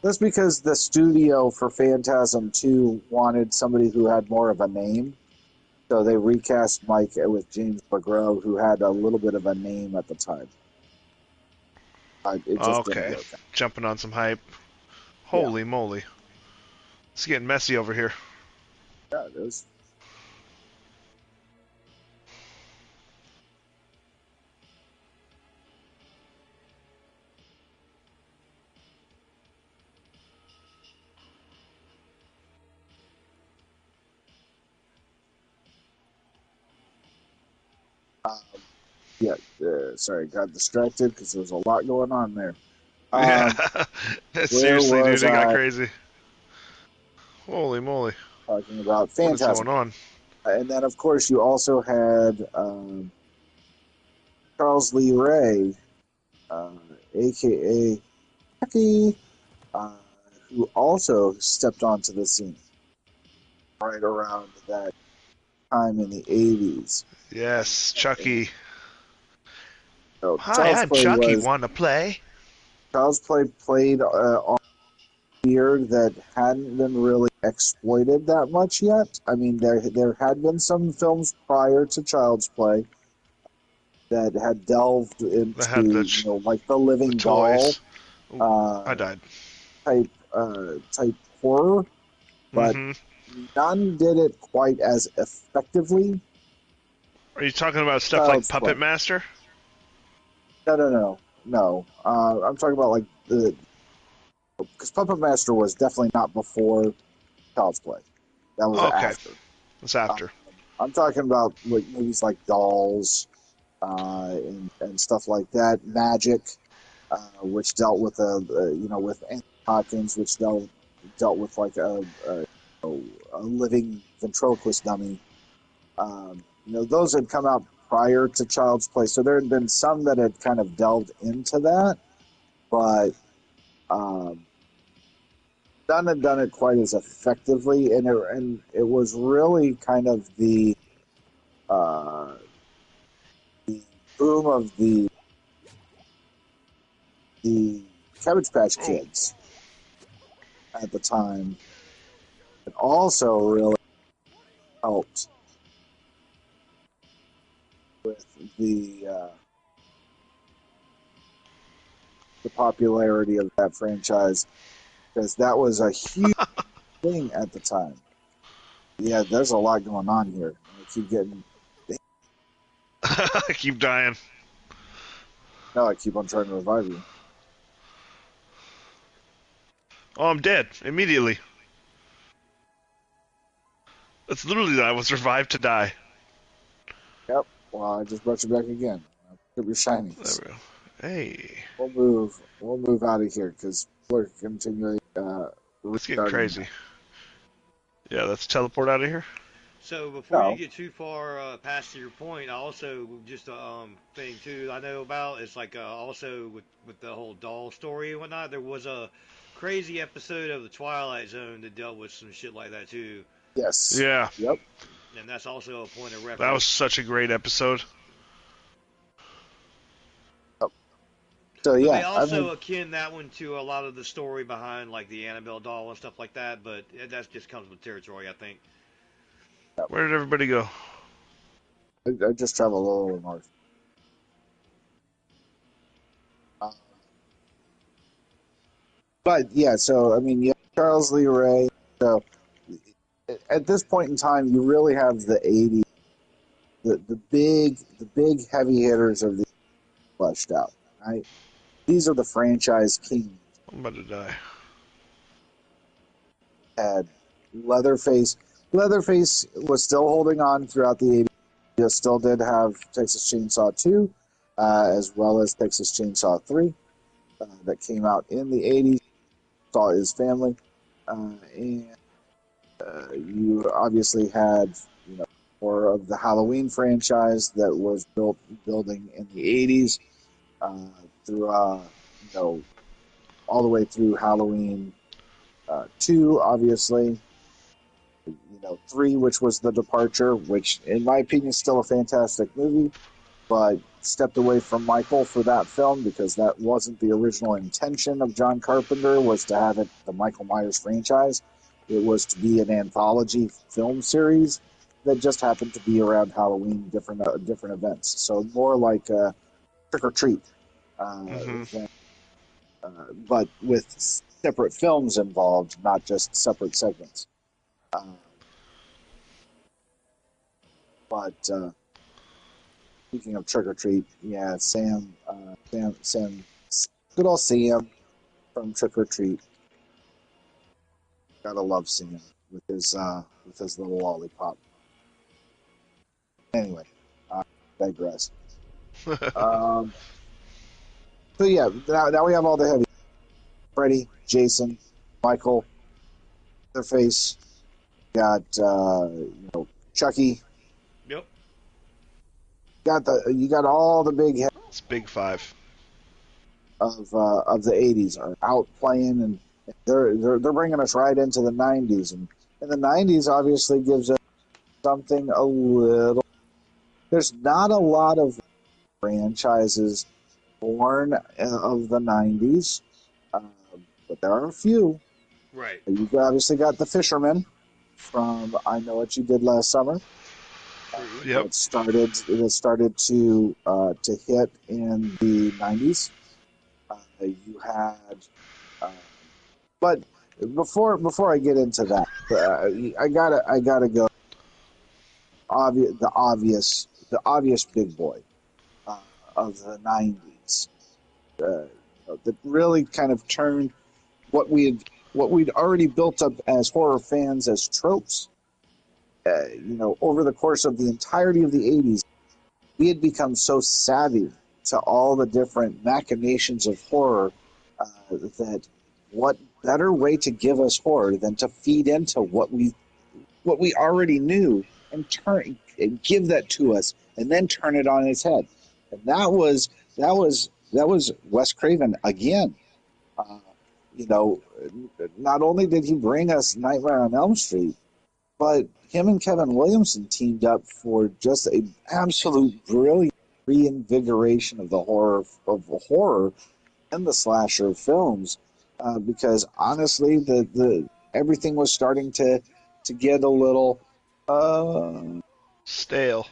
that's because the studio for Phantasm 2 wanted somebody who had more of a name. So they recast Mike with James LeGros, who had a little bit of a name at the time. It just didn't Okay, work out. jumping on some hype. Yeah, Holy moly, it's getting messy over here. yeah, it is. Yeah, sorry, got distracted because there was a lot going on there. Yeah, Where seriously, dude, was it got I crazy. Holy moly, talking about? what is Phantasm. going on? And then, of course, you also had Charles Lee Ray, a.k.a. Chucky, uh, who also stepped onto the scene right around that time in the 80s. Yes, Chucky. So Hi, I'm Chucky. Wanna play? Child's Play played on a year that hadn't been really exploited that much yet. I mean, there had been some films prior to Child's Play, that had delved That had into, like the the living doll toys. Ooh, I uh, died. type horror, but Mm-hmm. none did it quite as effectively. Are you talking about stuff like Child's Puppet Play. Master? No. I'm talking about like because Puppet Master was definitely not before Child's Play. That was Okay, after. that's Uh, after. I'm talking about like movies like Dolls and stuff like that. Magic, which dealt with with Anthony Hopkins, which dealt with like a living ventriloquist dummy. Those had come out prior to Child's Play, so there had been some that had kind of delved into that, but um, none had done it quite as effectively, and it was really kind of uh, the boom of the Cabbage Patch Oh, Kids at the time. It also really helped with the popularity of that franchise because that was a huge thing at the time. Yeah, there's a lot going on here. I keep getting. I keep dying. No, I keep on trying to revive you. Oh, I'm dead immediately. It's literally that I was revived to die. Yep. Well, I just brought you back again. I'll pick up your There shinies. we go. Hey, We'll move. We'll move out of here because we're continually it's getting restarting crazy. now. Yeah, let's teleport out of here. So before you No. get too far past your point, I also just thing too I know about is like also with the whole doll story and whatnot. There was a crazy episode of the Twilight Zone that dealt with some shit like that too, Yes. Yeah, Yep. and that's also a point of that was reference. such a great episode. Yep. So But they yeah, I also mean, akin that one to a lot of the story behind like the Annabelle doll and stuff like that. But that just comes with territory, I think. Where did everybody go? I just travel a little north. Uh, but yeah, so I mean, yeah, Charles Lee Ray. So at this point in time, you really have the '80s, the big heavy hitters of the fleshed out. Right? These are the franchise kings. I'm about to die. Had Leatherface. Leatherface was still holding on throughout the '80s. He still did have Texas Chainsaw 2, as well as Texas Chainsaw 3, that came out in the '80s. Saw his family, and you obviously had more of the Halloween franchise that was building in the '80s through all the way through Halloween 2, obviously. 3, which was The Departure, which in my opinion is still a fantastic movie, but stepped away from Michael for that film because that wasn't the original intention of John Carpenter, was to have it the Michael Myers franchise. It was to be an anthology film series that just happened to be around Halloween, different events. So more like Trick or Treat, Mm-hmm. than, but with separate films involved, not just separate segments. But speaking of Trick or Treat, yeah, Sam, good old Sam from Trick or Treat. Gotta love Sam with his little lollipop. Anyway, I digress. Um, so yeah, now we have all the heavy: Freddy, Jason, Michael, Leatherface. Got Chucky. Yep. You got all the big heads It's Big Five. of the '80s are out playing, and they're bringing us right into the '90s, and the '90s obviously gives us something a little. There's not a lot of franchises born of the '90s, uh, but there are a few. Right. You obviously got the Fisherman from I Know What You Did Last Summer. Yep. that started to hit in the 90s. You had, but before I get into that, I gotta go. The obvious big boy of the 90s. That really kind of turned what we'd already built up as horror fans as tropes. Over the course of the entirety of the 80s, we had become so savvy to all the different machinations of horror that what better way to give us horror than to feed into what we already knew and give that to us and then turn it on its head. And that was Wes Craven again. Uh, Not only did he bring us Nightmare on Elm Street, but him and Kevin Williamson teamed up for just an absolute brilliant reinvigoration of the horror and the slasher films. Because honestly, the everything was starting to get a little Stale.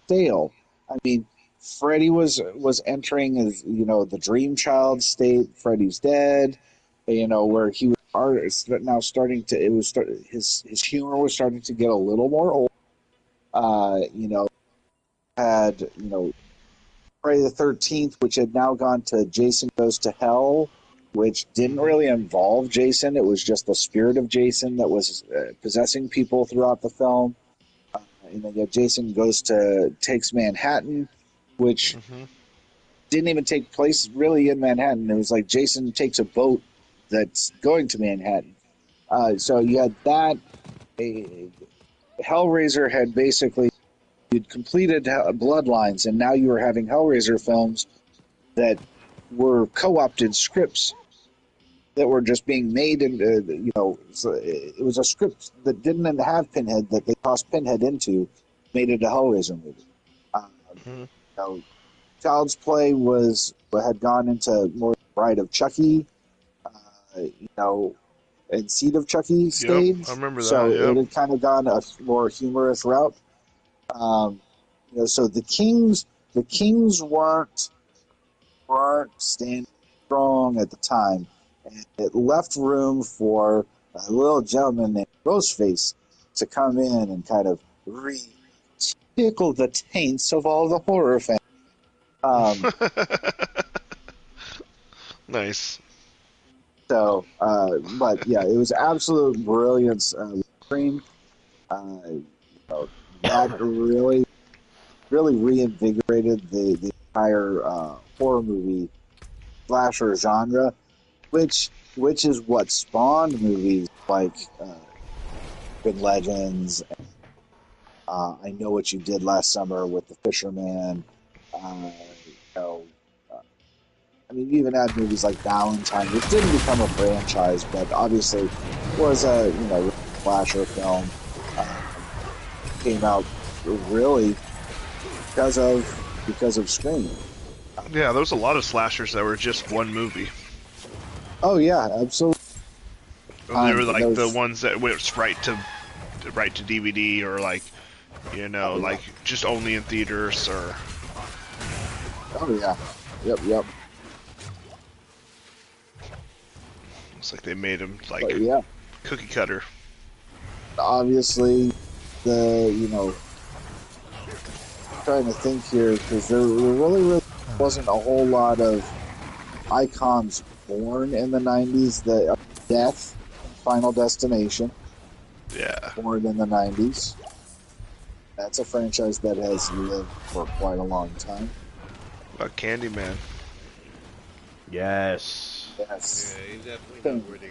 stale. I mean, Freddy was entering as the Dream Child state. Freddy's dead. Where he was now starting to his humor was starting to get a little more old. Had Friday the 13th, which had now gone to Jason Goes to Hell, which didn't really involve Jason. It was just the spirit of Jason that was possessing people throughout the film. And then you have Jason Takes Manhattan, which didn't even take place really in Manhattan. It was like Jason takes a boat that's going to Manhattan. So you had that. Hellraiser had basically you'd completed Bloodlines, and now you were having Hellraiser films that were co-opted scripts that were just being made, and so it was a script that didn't have Pinhead that they tossed Pinhead into, made it a Hellraiser movie. Child's Play had gone into more Bride of Chucky, and Seed of Chucky stage. Yep, I remember that. So yep. it had kind of gone a more humorous route. So the Kings weren't standing strong at the time, and it left room for a little gentleman named Ghostface to come in and kind of tickle the taints of all the horror fans. Nice. So, but yeah, it was absolute brilliance. Scream, that really reinvigorated the entire horror movie slasher genre, which is what spawned movies like Good Legends. I Know What You Did Last Summer with The Fisherman. I mean, you even had movies like Valentine, which didn't become a franchise, but obviously was a slasher film. Came out really because of Scream. Yeah, there was a lot of slashers that were just one movie. Oh yeah, absolutely. They were like the ones that went right to DVD, or like like just only in theaters, or. Oh yeah, yep. It's like they made them like cookie cutter. Obviously, trying to think here, because there really wasn't a whole lot of icons born in the 90s. Death, Final Destination. Yeah. Born in the 90s. That's a franchise that has lived for quite a long time. About Candyman. Yes. Yeah, he's definitely noteworthy.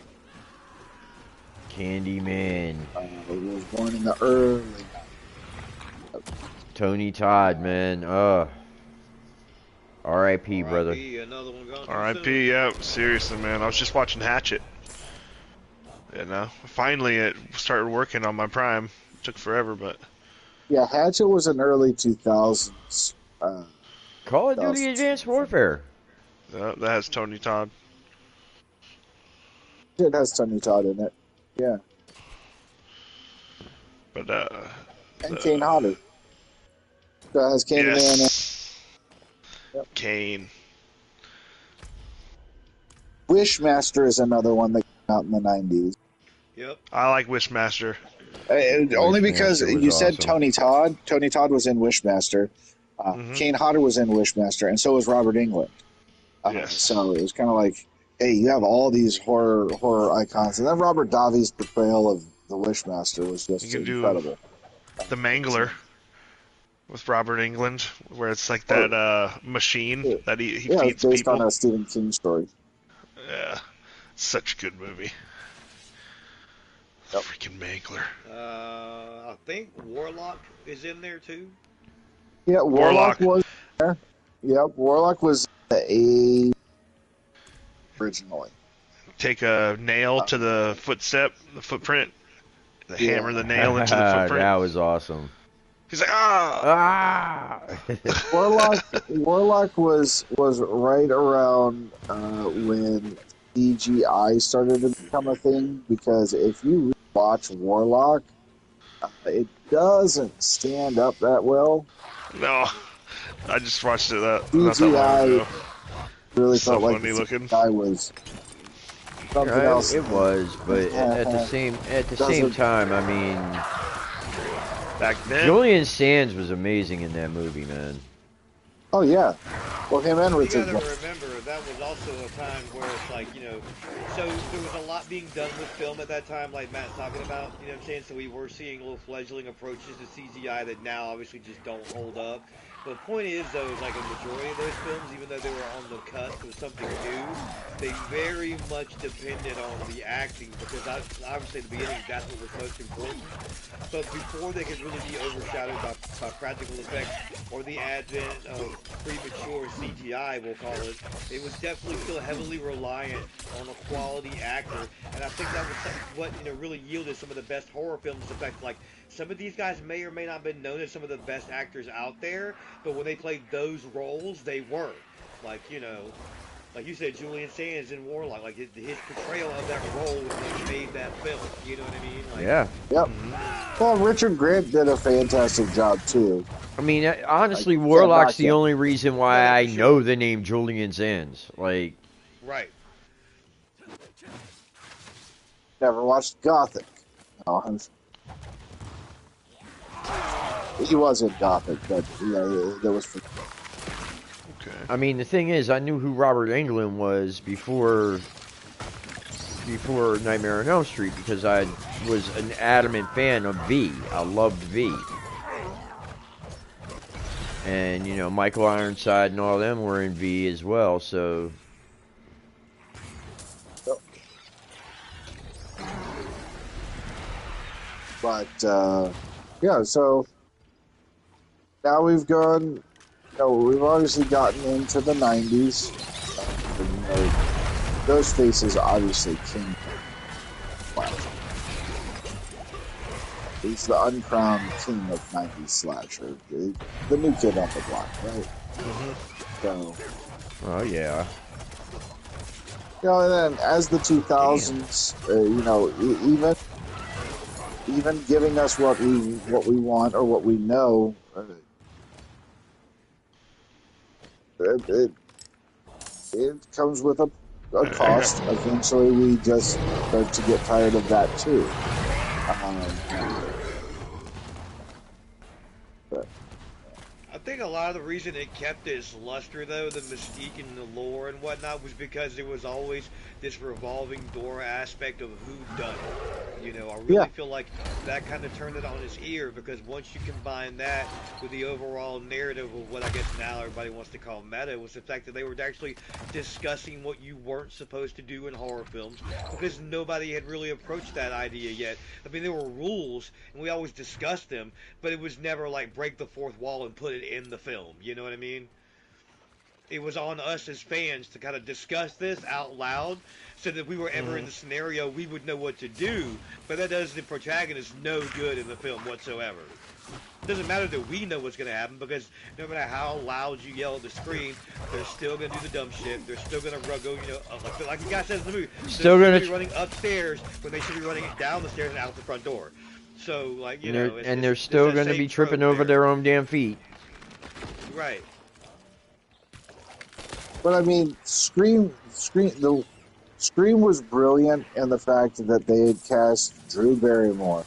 Candyman. He was born in the early. Tony Todd, man. R.I.P. brother. Another one gone R.I.P. Yeah, seriously, man. I was just watching Hatchet. Finally it started working on my Prime. It took forever, but. Yeah, Hatchet was an early 2000s. Call of Duty Advanced Warfare. That has Tony Todd. It has Tony Todd in it. Yeah. But and Kane Hodder. Has Candyman in. Yes. Yep. Kane. Wishmaster is another one that came out in the 90s. Yep. I like Wishmaster. Only because Wishmaster was you said awesome. Tony Todd. Tony Todd was in Wishmaster. Kane Hodder was in Wishmaster, and so was Robert Englund. Yes. So it was kind of like, hey, you have all these horror icons, and then Robert Davi's portrayal of the Wishmaster was just You can do incredible. The Mangler with Robert Englund, where it's like that machine that he Yeah, feeds it's based people. on a Stephen King story. Yeah, such a good movie. Yep. Freaking Mangler. I think Warlock is in there too. Yeah, Warlock was there. Yep, Warlock was the originally. Take a nail to the footprint, hammer the nail into the footprint. That was awesome. He's like, ah! Warlock was right around when CGI started to become a thing, because if you watch Warlock, it doesn't stand up that well. No, I just watched it not that long ago. Really So felt like funny the looking. CGI was something else. It was, but at the same time, I mean, back then, Julian Sands was amazing in that movie, man. Oh yeah, well, him and You Richard. gotta remember, that was also a time where it's like, so there was a lot being done with film at that time, like Matt's talking about, you know what I'm saying? So we were seeing little fledgling approaches to CGI that now obviously just don't hold up. But the point is, though, is like a majority of those films, even though they were on the cusp of something new, they very much depended on the acting, because obviously at the beginning that's what was most important. But before they could really be overshadowed by practical effects or the advent of premature CGI, we'll call it, it was definitely still heavily reliant on a quality actor. And I think that was what really yielded some of the best horror films. The fact, like, some of these guys may or may not have been known as some of the best actors out there, but when they played those roles, they were. Like, like you said, Julian Sands in Warlock, like his portrayal of that role was what made that film. You know what I mean? Like, Yeah. Yep. Well, Richard Grant did a fantastic job too. I mean, honestly, Like, Warlock's the yeah. only reason why I know the name Julian Sands. Like, right. Never watched Gothic. No, he was in Gothic, but there was. okay. I mean, the thing is, I knew who Robert Englund was before Nightmare on Elm Street, because I was an adamant fan of V. I loved V. And, Michael Ironside and all them were in V as well, so... But, yeah, so now we've gone, we've obviously gotten into the 90s. Ghostface is obviously king. He's the uncrowned king of 90s slasher. The new kid on the block, right? So, Oh, yeah. and then as the 2000s, even giving us what we want or what we know, it comes with a cost. Eventually, we just start to get tired of that too. I think a lot of the reason it kept its luster, though, the mystique and the lore and whatnot, was because there was always this revolving door aspect of who done it. I really feel like that kind of turned it on its ear, because once you combine that with the overall narrative of what I guess now everybody wants to call meta, was the fact that they were actually discussing what you weren't supposed to do in horror films, because nobody had really approached that idea yet. I mean, there were rules, and we always discussed them, but it was never like break the fourth wall and put it in the film. You know what I mean? It was on us as fans to kind of discuss this out loud, so that we were ever in the scenario, we would know what to do. But that does the protagonist no good in the film whatsoever. It doesn't matter that we know what's going to happen, because no matter how loud you yell at the screen, they're still going to do the dumb shit. They're still going to go, like the guy says in the movie, Still they're gonna be running upstairs when they should be running down the stairs and out the front door. So, like, And they're still going to be tripping over their own damn feet. Right. But I mean, Scream was brilliant in the fact that they had cast Drew Barrymore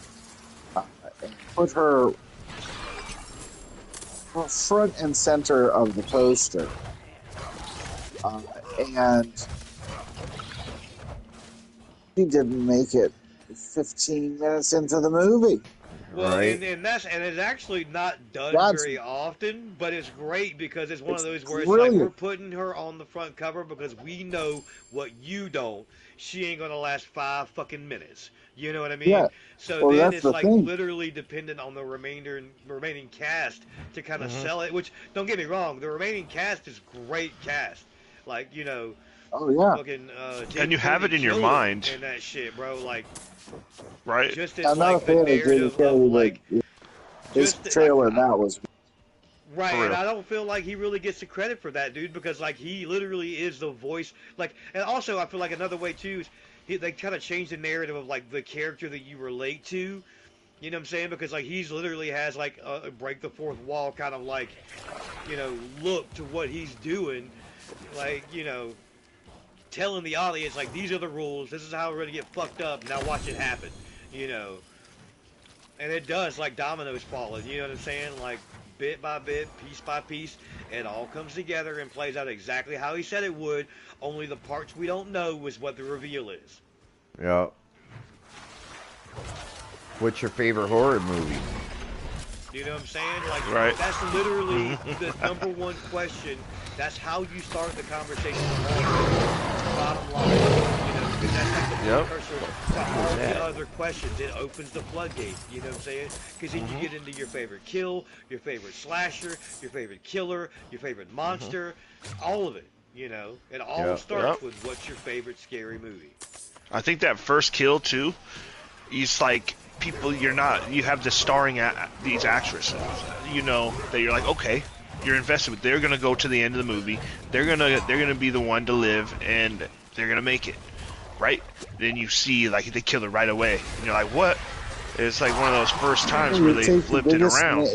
and put her front and center of the poster, and she didn't make it 15 minutes into the movie. Well, Right. and it's actually not done That's very often, but it's great because it's one of it's those where it's like we're brilliant. putting her on the front cover because we know what you don't. She ain't gonna last 5 fucking minutes. You know what I Yeah. mean? So Well, then that's it's the like thing. literally dependent on the remaining cast to kind of Mhm. sell it. Which don't get me wrong, the remaining cast is great cast. Like Oh yeah. fucking And Jake you have Kennedy it in your killed her mind, in that shit, bro. Like right? just as I'm not a like the fan of Jamie narrative of Kennedy, like but his just like trailer now was right, For and real. I don't feel like he really gets the credit for that, dude, because like he literally is the voice. Like, and also I feel like another way too is they kind of change the narrative of like the character that you relate to. You know what I'm saying? Because like he's literally has like a break the fourth wall kind of like look to what he's doing, like telling the audience like these are the rules. This is how we're gonna get fucked up. Now watch it happen. You know. And it does, like dominoes falling. You know what I'm saying? Like bit by bit, piece by piece, it all comes together and plays out exactly how he said it would. Only the parts we don't know is what the reveal is. Yeah. What's your favorite horror movie? You know what I'm saying? Like Right. that's literally the number one question. That's how you start the conversation. Bottom line, because that's like the Yep. precursor to all the other questions. It opens the floodgate. You know what I'm saying? Because then you get into your favorite kill, your favorite slasher, your favorite killer, your favorite monster, all of it. It all Yep. starts Yep. with what's your favorite scary movie. I think that first kill too, it's like people you have the starring these actresses, that you're like, okay, you're invested with. They're gonna go to the end of the movie. They're gonna be the one to live, and they're gonna make it, right? Then you see like they kill her right away, and you're like, what? It's like one of those first times where you they take the flipped it biggest around.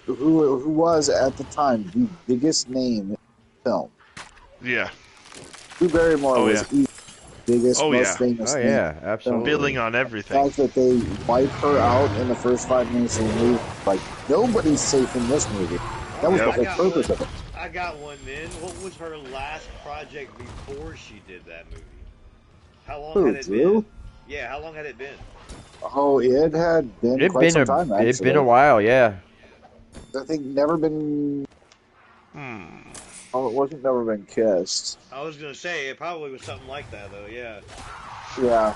who was at the time the biggest name in film. Yeah. Drew Barrymore Oh was yeah. the biggest, Oh most yeah. famous Oh name in yeah, film. Billing absolutely. on The everything. fact that they wipe her out in the first 5 minutes of the movie, like nobody's safe in this movie. All That was right, the Yep. I whole got one. purpose of it. I got one, man. What was her last project before she did that movie? How long had Who, it been? Drew? Yeah, how long had it been? Oh, it had been quite some time, It'd been a actually. while, yeah. I think never been. Hmm. Oh, it wasn't never been kissed. I was gonna say it probably was something like that though. Yeah, Yeah.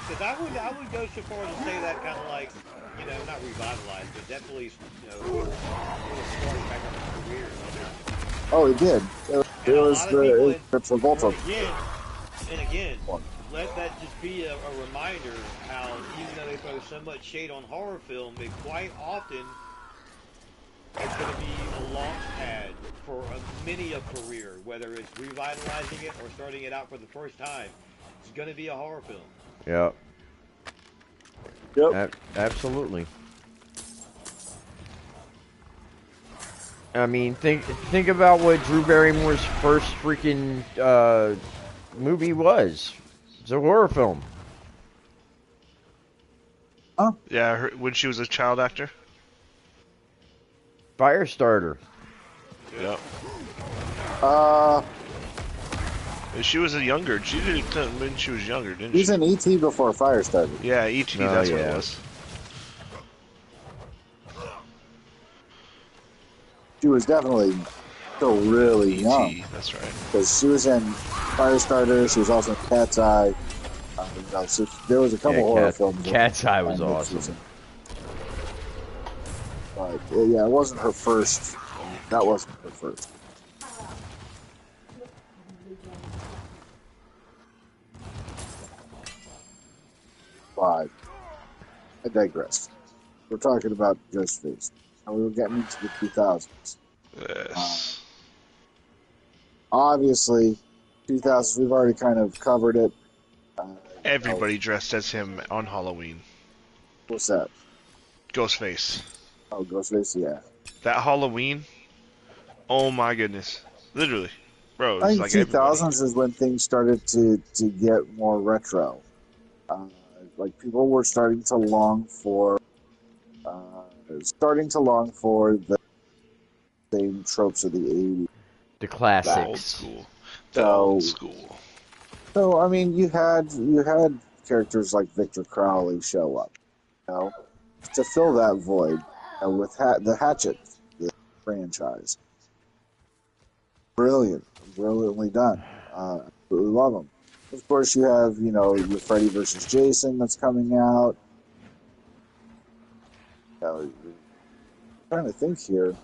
because I would go so far as to say that kind of like not revitalized, but definitely put a spark back on her career. Oh, it did. It And a was lot of people, the Travolta and again, one. let that just be a reminder how even though they throw so much shade on horror film, it quite often is going to be a launch pad for many a career, whether it's revitalizing it or starting it out for the first time. It's going to be a horror film. Yep. Yep. Absolutely. I mean, think about what Drew Barrymore's first freaking movie was. It's a horror film. Yeah. When she was a child actor. Firestarter. Yep. She was a younger. She did it when she was younger, didn't He's she? in ET before Firestarter. Yeah, E.T. Oh, That's what yeah. it was. She was definitely still really young. E.T. That's right. Because she was in Firestarter. She was also in Cat's Eye. So there was a couple horror films. Cat's Eye was that she awesome. in. But yeah, it wasn't her first. That wasn't her first. But I digress. We're talking about Ghostface. And we were getting into the 2000s. Yes. Obviously, 2000s, we've already kind of covered it. Everybody dressed as him on Halloween. What's that? Ghostface. Oh, Ghostface, yeah. That Halloween, oh my goodness, literally, bro, I it's think like everybody. 2000s is when things started to get more retro. Uh, like people were uh, starting to long for the same tropes of the 80s The The back. old classics. school, the old So, school. so I mean, you had characters like Victor Crowley show up, you know, to fill that void, with the Hatchet, the franchise. Brilliant, brilliantly done. Absolutely love them. Of course, you have your Freddy versus Jason that's coming out. I'm trying to think here.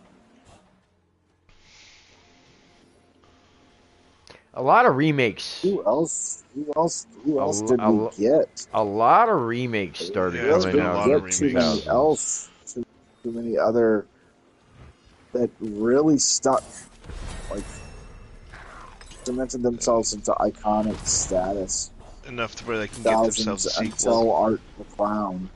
A lot of remakes. Who else? Who else? Who A, else l- did a we l- get? a lot of remakes We started Yeah, it's really coming been a didn't out in lot the of get too many remakes. 2000s. else. Too many other that really stuck, like cemented themselves into iconic status. Enough to where they can get themselves Thousands a sequel. until Art the Clown.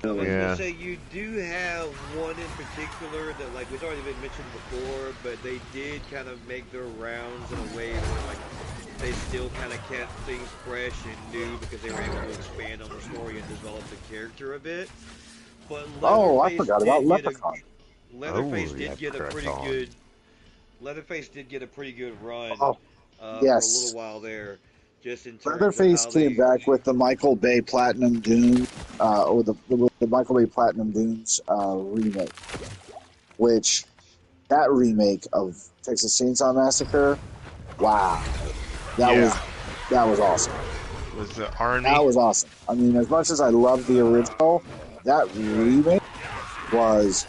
I was Really. gonna Yeah. say you do have one in particular that like was already been mentioned before, but they did kind of make their rounds in a way where like they still kind of kept things fresh and new because they were able to expand on the story and develop the character a bit. But Oh, I forgot about Leprechaun. Leatherface Oh, did get a pretty Leprechaun. good Leatherface did get a pretty good run Oh, for a little yes. while there, just in terms of Leatherface how came they. back with the Michael Bay Platinum Dune, or with the Michael Bay Platinum Dunes remake, which that remake of Texas Chainsaw Massacre, wow, that Yeah, was that was awesome. with the That army. was awesome. I mean, as much as I love the original, that Right. remake was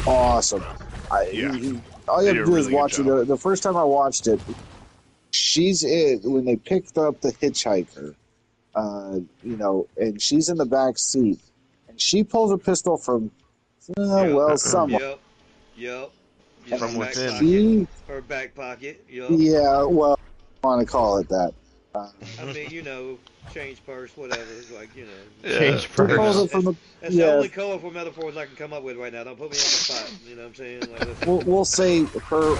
awesome. Yeah, All you they have did to a do is really good watch it. job. The first time I watched it, she's in when they picked up the hitchhiker, and she's in the back seat, and she pulls a pistol from, Yep. somewhere, Yep. Yep. Yep. From and Back within. pocket. she, Her back pocket. Yep. yeah, well, I want to call it that. Uh, I mean, change purse, whatever. Like, Yeah, Change she pretty pulls purse. it much. from the, that's the yeah. only colorful metaphors I can come up with right now. Don't put me on the spot. You know what I'm saying? Like, listen. We'll say her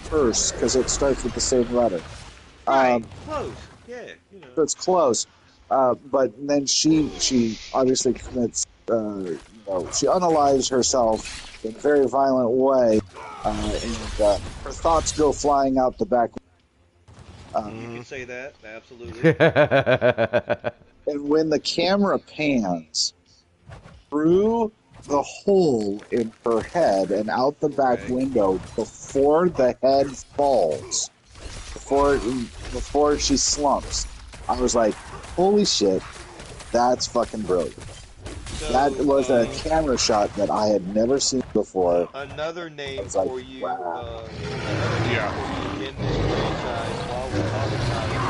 purse because it starts with the same letter. Right. Um, Close. Yeah. so it's close. But then she obviously commits, she unalives herself in a very violent way, and her thoughts go flying out the back. You Hmm. could say that. Absolutely. And when the camera pans through the hole in her head and out the back Correct. window before the head falls, before before she slumps, I was like, "Holy shit, that's fucking brilliant." That So, was a camera shot that I had never seen before. another I name was like, for you, "Wow." Yeah. in this franchise while we're talking about it,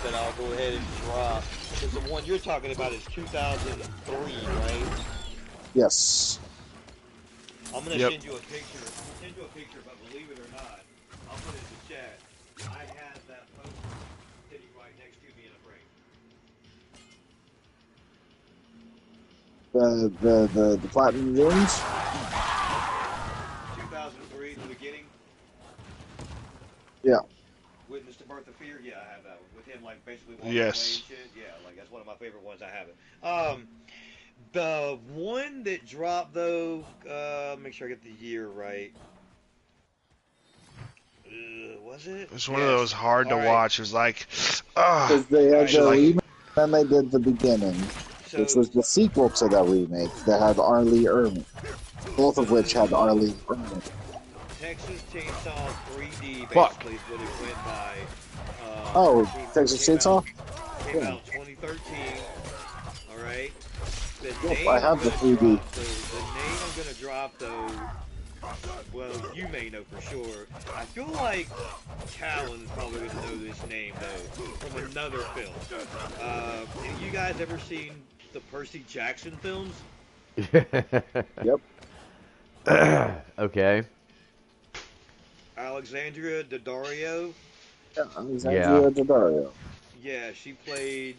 that I'll go ahead and drop. Because the one you're talking about is 2003, right? Yes. I'm gonna Yep. send you a picture. I'm gonna send you a picture, but believe it or not, I'll put it in the chat. I have that poster sitting right next to me in a frame. The Platinum Dunes. 2003, the beginning. Yeah. Witness to Birth of Fear. Yeah, I have that one with him like basically walking away and Yes. shit. Yeah, like that's one of my favorite ones. I have it. The one that dropped though, make sure I get the year right. Was it? It's one of Yes. those hard All to right. watch. It's like, ah, Because they All had right. the should like, remake, then they did the beginning, which was So the sequel to that remake that had Arlie Ermey, both of which had Arlie Ermey. Texas Chainsaw 3D Fuck. basically is what it went by. Oh, Came, Texas came out Chainsaw? came Yeah. out 2013. All right. The Yep, I name I'm have the gonna 3D. drop though. The name I'm gonna drop though. Well, you may know for sure. I feel like Talon is probably going to know this name though from another film. Have you guys ever seen the Percy Jackson films? Yep. Okay. Alexandria Daddario. Yeah, Yeah. Alexandria Daddario. Yeah, she played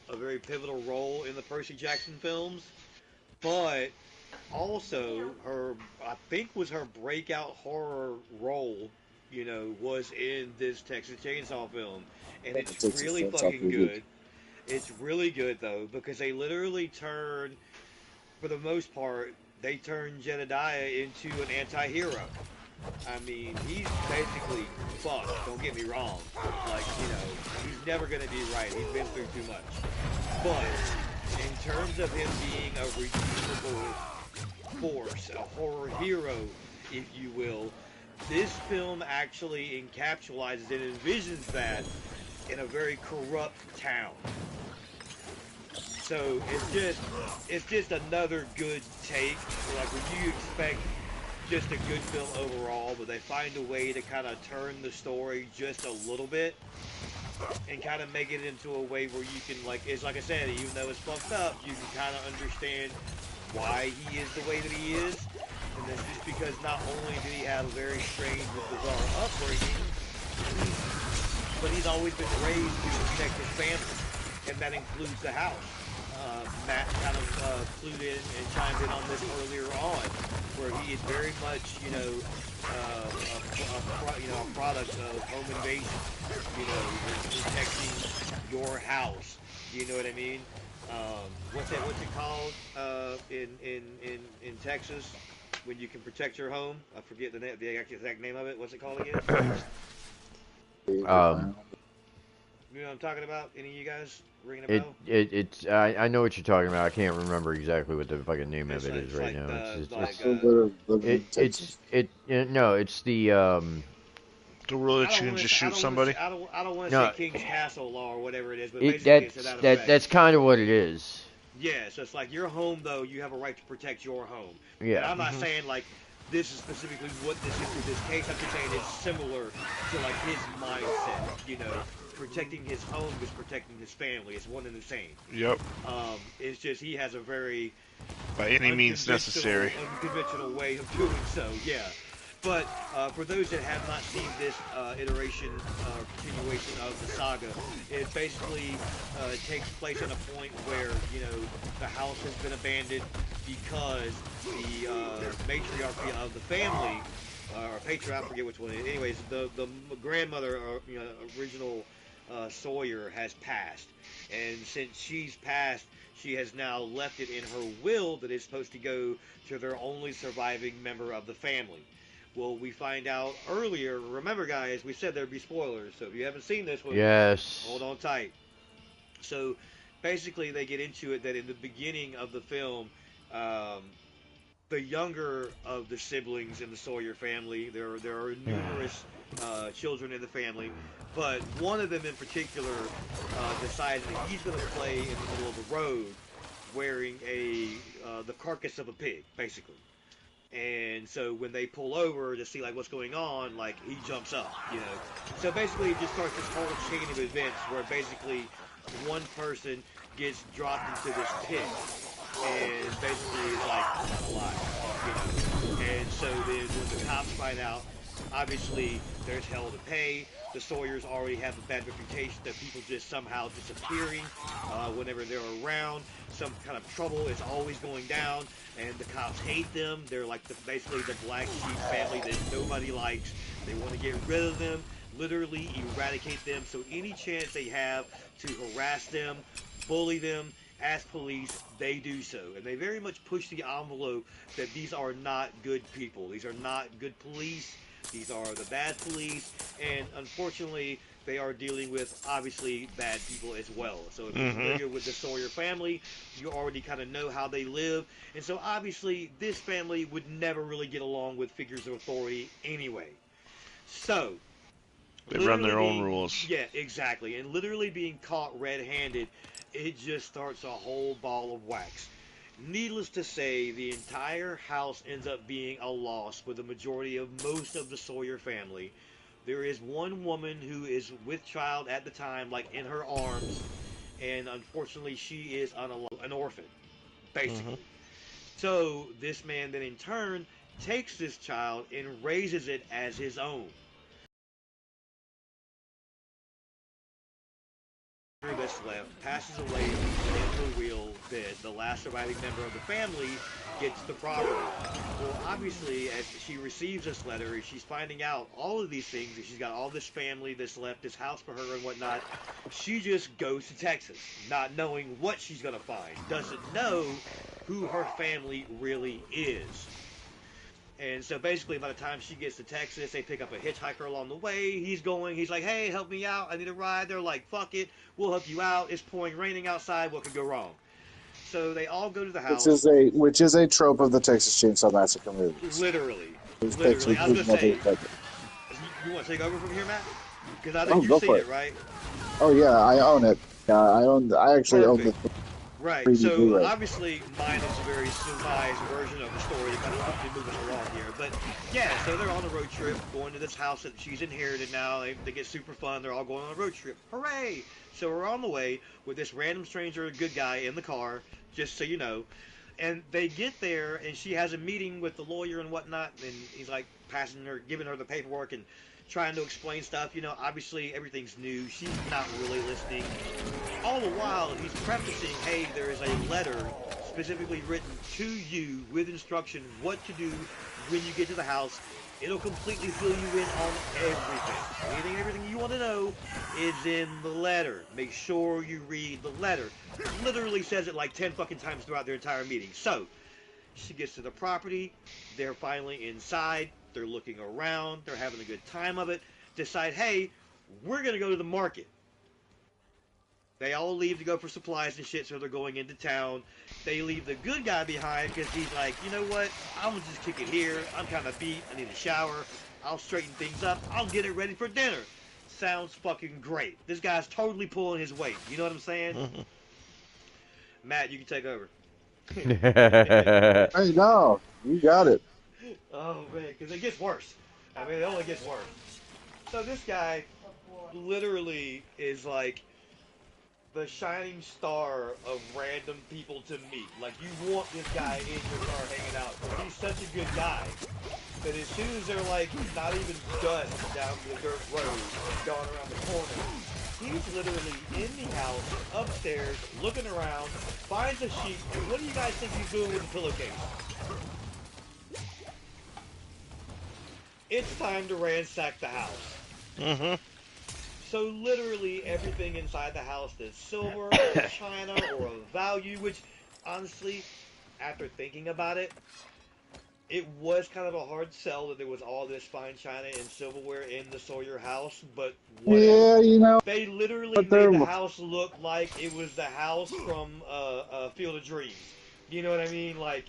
a very pivotal role in the Percy Jackson films. But Also, her I think was her breakout horror role, was in this Texas Chainsaw film, and Yeah, it's Texas really Chainsaw fucking pretty good. good. It's really good though because they literally turn, for the most part, they turn Jedediah into an anti-hero. I mean, he's basically fucked. Don't get me wrong. Like, he's never gonna be right. He's been through too much. But in terms of him being a redeemable force, a horror hero, if you will, this film actually encapsulates and envisions that in a very corrupt town. So it's just another good take. Like when you expect just a good film overall, but they find a way to kind of turn the story just a little bit and kind of make it into a way where you can, like, it's like I said, even though it's fucked up, you can kind of understand why he is the way that he is. And that's just because not only did he have a very strange and bizarre upbringing, he's but he's always been raised to protect his family, and that includes the house. Matt kind of clued in and chimed in on this earlier on, where he is very much, a product of home invasion. Protecting your house. You know what I mean? What's it called in Texas when you can protect your home? I forget the exact name of it. What's it called again? Um, You know what I'm talking about? Any of you guys ringing a it bell? it it's I know what you're talking about. I can't remember exactly what the fucking name of It's it like is it's right like now. the like I live It in it's Texas. it no, it's the The rule I that don't you can want to just say I shoot don't want to say somebody. I don't want to say no, King's Castle law or whatever it is, but it basically it's to that effect. that's kind of what it is. Yeah, so it's like your home though, you have a right to protect your home. And Yeah. I'm not Hmm. saying like this is specifically what this is to this case. I'm just saying it's similar to like his mindset. Protecting his home is protecting his family. It's one and the same. Yep. It's just he has a very By any means necessary. unconventional way of doing so. Yeah. But for those that have not seen this iteration or continuation of the saga, it basically takes place at a point where the house has been abandoned because the matriarchy of the family or patriarch, I forget which one. Anyways, the grandmother, or original Sawyer, has passed, and since she's passed, she has now left it in her will that it's supposed to go to their only surviving member of the family. Well, we find out earlier. Remember, guys, we said there'd be spoilers, so if you haven't seen this one, hold Yes. on tight. So, basically, they get into it that in the beginning of the film, um, the younger of the siblings in the Sawyer family, there are numerous children in the family, but one of them in particular decides that he's going to play in the middle of the road wearing the carcass of a pig, basically. And so when they pull over to see like what's going on, like he jumps up. So basically, it just starts this whole chain of events where basically one person gets dropped into this pit and basically is like unalive. And so then when the cops find out, obviously there's hell to pay. The Sawyers already have a bad reputation of people just somehow disappearing whenever they're around. Some kind of trouble is always going down, and the cops hate them. They're like basically the black sheep family that nobody likes. They want to get rid of them, literally eradicate them. So any chance they have to harass them, bully them, as police, they do so. And they very much push the envelope that these are not good people. These are not good police. These are the bad police. And unfortunately, they are dealing with obviously bad people as well. So if you're Hmm. familiar with the Sawyer family, you already kind of know how they live. And so obviously, this family would never really get along with figures of authority anyway. So, They run literally their own being, rules. yeah, exactly, and literally being caught red-handed, it just starts a whole ball of wax. Needless to say, the entire house ends up being a loss for the majority of most of the Sawyer family. There is one woman who is with child at the time, like in her arms, and unfortunately she is an orphan, Hmm. basically. So this man then in turn takes this child and raises it as his own. that's left passes away in her will bed. The last surviving member of the family gets the property. Well, obviously, as she receives this letter, and she's finding out all of these things, and she's got all this family that's left, this house for her and whatnot, she just goes to Texas, not knowing what she's going to find, doesn't know who her family really is. And so basically, by the time she gets to Texas, they pick up a hitchhiker along the way. He's like, hey, help me out. I need a ride. They're like, fuck it. We'll help you out. It's pouring raining outside. What could go wrong? So they all go to the house. Which is a trope of the Texas Chainsaw Massacre movies. Literally. It's Literally. I was going to say, kidnapping. you want to take over from here, Matt? Because I Oh, think you've go seen for it, it. right? Oh yeah, I own it. Yeah, I actually own the Perfect. Right. 3D So Blu-ray. obviously mine is a very surmised version of the story to kind of quickly move us along here. But yeah, so they're on a road trip going to this house that she's inherited now. They get super fun. They're all going on a road trip. Hooray! So we're on the way with this random stranger, good guy in the car, just so you know. And they get there, and she has a meeting with the lawyer and whatnot, and he's like giving her the paperwork and trying to explain stuff. You know, obviously everything's new. She's not really listening. All the while, he's prefacing, hey, there is a letter specifically written to you with instruction what to do when you get to the house. It'll completely fill you in on everything. Everything you want to know is in the letter. Make sure you read the letter. Literally says it like 10 fucking times throughout their entire meeting. So, she gets to the property. They're finally inside. They're looking around. They're having a good time of it. Decide, hey, we're going to go to the market. They all leave to go for supplies and shit, so they're going into town. They leave the good guy behind because he's like, you know what? I'm going to just kick it here. I'm kind of beat. I need a shower. I'll straighten things up. I'll get it ready for dinner. Sounds fucking great. This guy's totally pulling his weight. You know what I'm saying? Matt, you can take over. Hey, no, you got it. Oh, man, because it gets worse. I mean, it only gets worse. So this guy literally is like the shining star of random people to meet. Like, you want this guy in your car hanging out. He's such a good guy that as soon as they're like not even dusk down the dirt road and gone around the corner, he's literally in the house, upstairs, looking around, finds a sheet, and what do you guys think he's doing with the pillowcase? It's time to ransack the house. Mm-hmm. So literally everything inside the house that's silver or china or of value, which honestly, after thinking about it, it was kind of a hard sell that there was all this fine china and silverware in the Sawyer house, but whatever. Yeah, you know, They literally but made the house look like it was the house from Field of Dreams. You know what I mean? Like,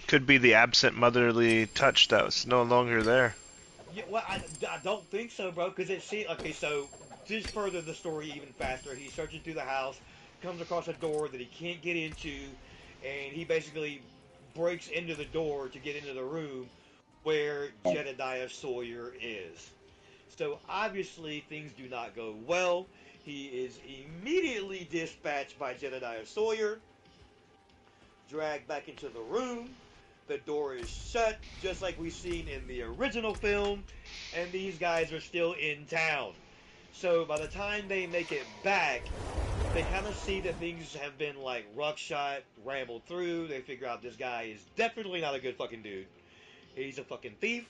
Could be the absent motherly touch that was no longer there. yeah, well, I don't think so, bro. Because okay, so just further the story even faster. He's searching through the house, comes across a door that he can't get into, and he basically breaks into the door to get into the room where Jedediah Sawyer is. So obviously things do not go well. He is immediately dispatched by Jedediah Sawyer, dragged back into the room. The door is shut, just like we've seen in the original film, and these guys are still in town. So by the time they make it back, they kind of see that things have been like roughshod, rambled through. They figure out this guy is definitely not a good fucking dude. He's a fucking thief,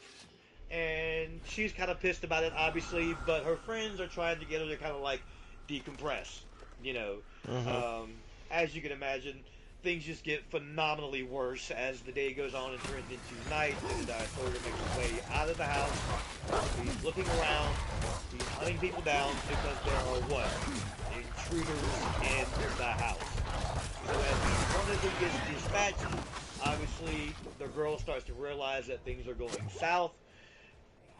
and she's kind of pissed about it, obviously. But her friends are trying to get her to kind of like decompress, you know. Mm-hmm. As you can imagine, things just get phenomenally worse as the day goes on and turns into night. And Sawyer makes his way out of the house. He's looking around. He's hunting people down because there are what? Intruders in the house. So as one of them gets dispatched, obviously the girl starts to realize that things are going south.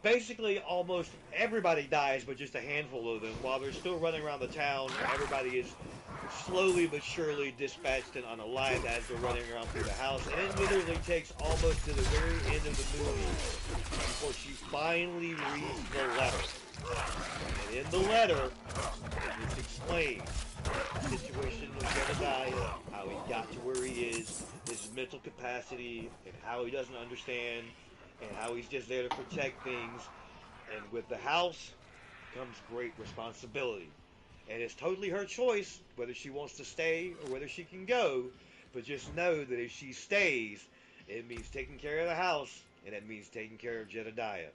Basically, almost everybody dies, but just a handful of them. While they're still running around the town, everybody is slowly but surely dispatched and unalived as they're running around through the house. And it literally takes almost to the very end of the movie before she finally reads the letter. And in the letter, it's explained the situation with Jedediah, how he got to where he is, his mental capacity, and how he doesn't understand, and how he's just there to protect things. And with the house comes great responsibility. And it's totally her choice whether she wants to stay or whether she can go. But just know that if she stays, it means taking care of the house, and it means taking care of Jedediah.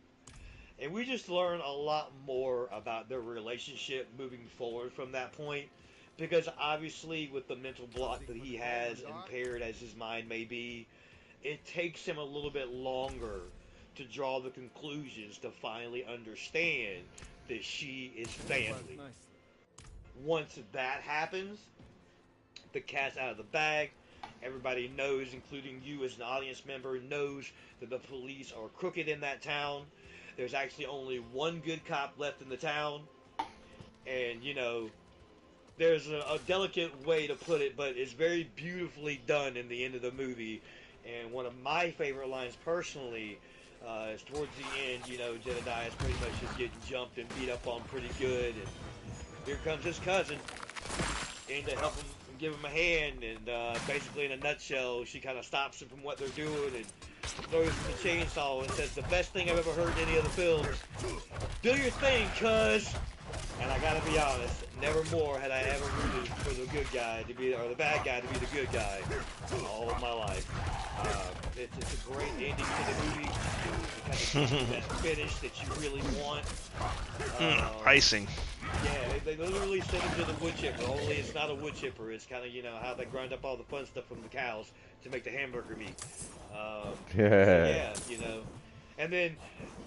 And we just learn a lot more about their relationship moving forward from that point. Because obviously, with the mental block that he has, impaired as his mind may be, it takes him a little bit longer to draw the conclusions to finally understand that she is family. Once that happens, the cat's out of the bag. Everybody knows, including you as an audience member, knows that the police are crooked in that town. There's actually only one good cop left in the town. And, there's a delicate way to put it, but it's very beautifully done in the end of the movie. And one of my favorite lines personally is towards the end, Jedediah is pretty much just getting jumped and beat up on pretty good. And here comes his cousin in to help him and give him a hand. And basically, in a nutshell, she kind of stops him from what they're doing and throws him the chainsaw and says, "The best thing I've ever heard in any of the films. Do your thing, cuz." And I gotta be honest, never more had I ever rooted for the good guy to be, or the bad guy to be the good guy, all of my life. It's a great ending to the movie. It kind of gives you that finish that you really want. Icing. Yeah, they literally send him to the wood chipper. Only it's not a wood chipper. It's kind of how they grind up all the fun stuff from the cows to make the hamburger meat. So yeah, And then,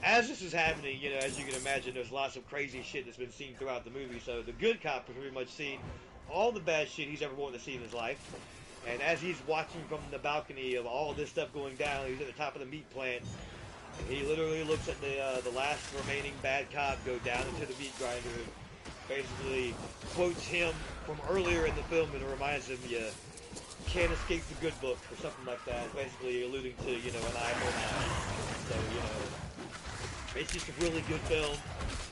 as this is happening, as you can imagine, there's lots of crazy shit that's been seen throughout the movie. So the good cop has pretty much seen all the bad shit he's ever wanted to see in his life. And as he's watching from the balcony of all this stuff going down, he's at the top of the meat plant. And he literally looks at the last remaining bad cop go down into the meat grinder. And basically quotes him from earlier in the film and reminds him, you can't escape the good book or something like that. Basically alluding to, an eye for an eye. So, it's just a really good film.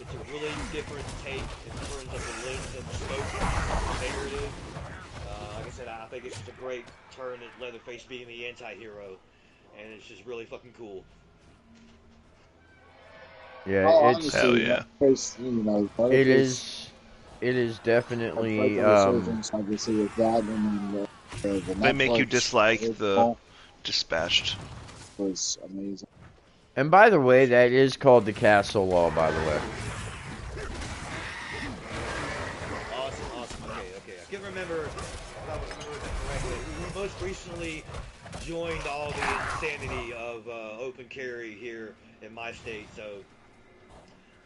It's a really different take in terms of the lens and the scope of the narrative. Like I said, I think it's just a great turn at Leatherface being the anti-hero. And it's just really fucking cool. Yeah, Hell yeah. it is definitely obviously with that, and then the They make you Netflix dislike the original Dispatched. was amazing. and by the way, that is called the Castle Law, by the way. Awesome. Okay. I can remember if I was remembering that correctly. We most recently joined all the insanity of open carry here in my state, so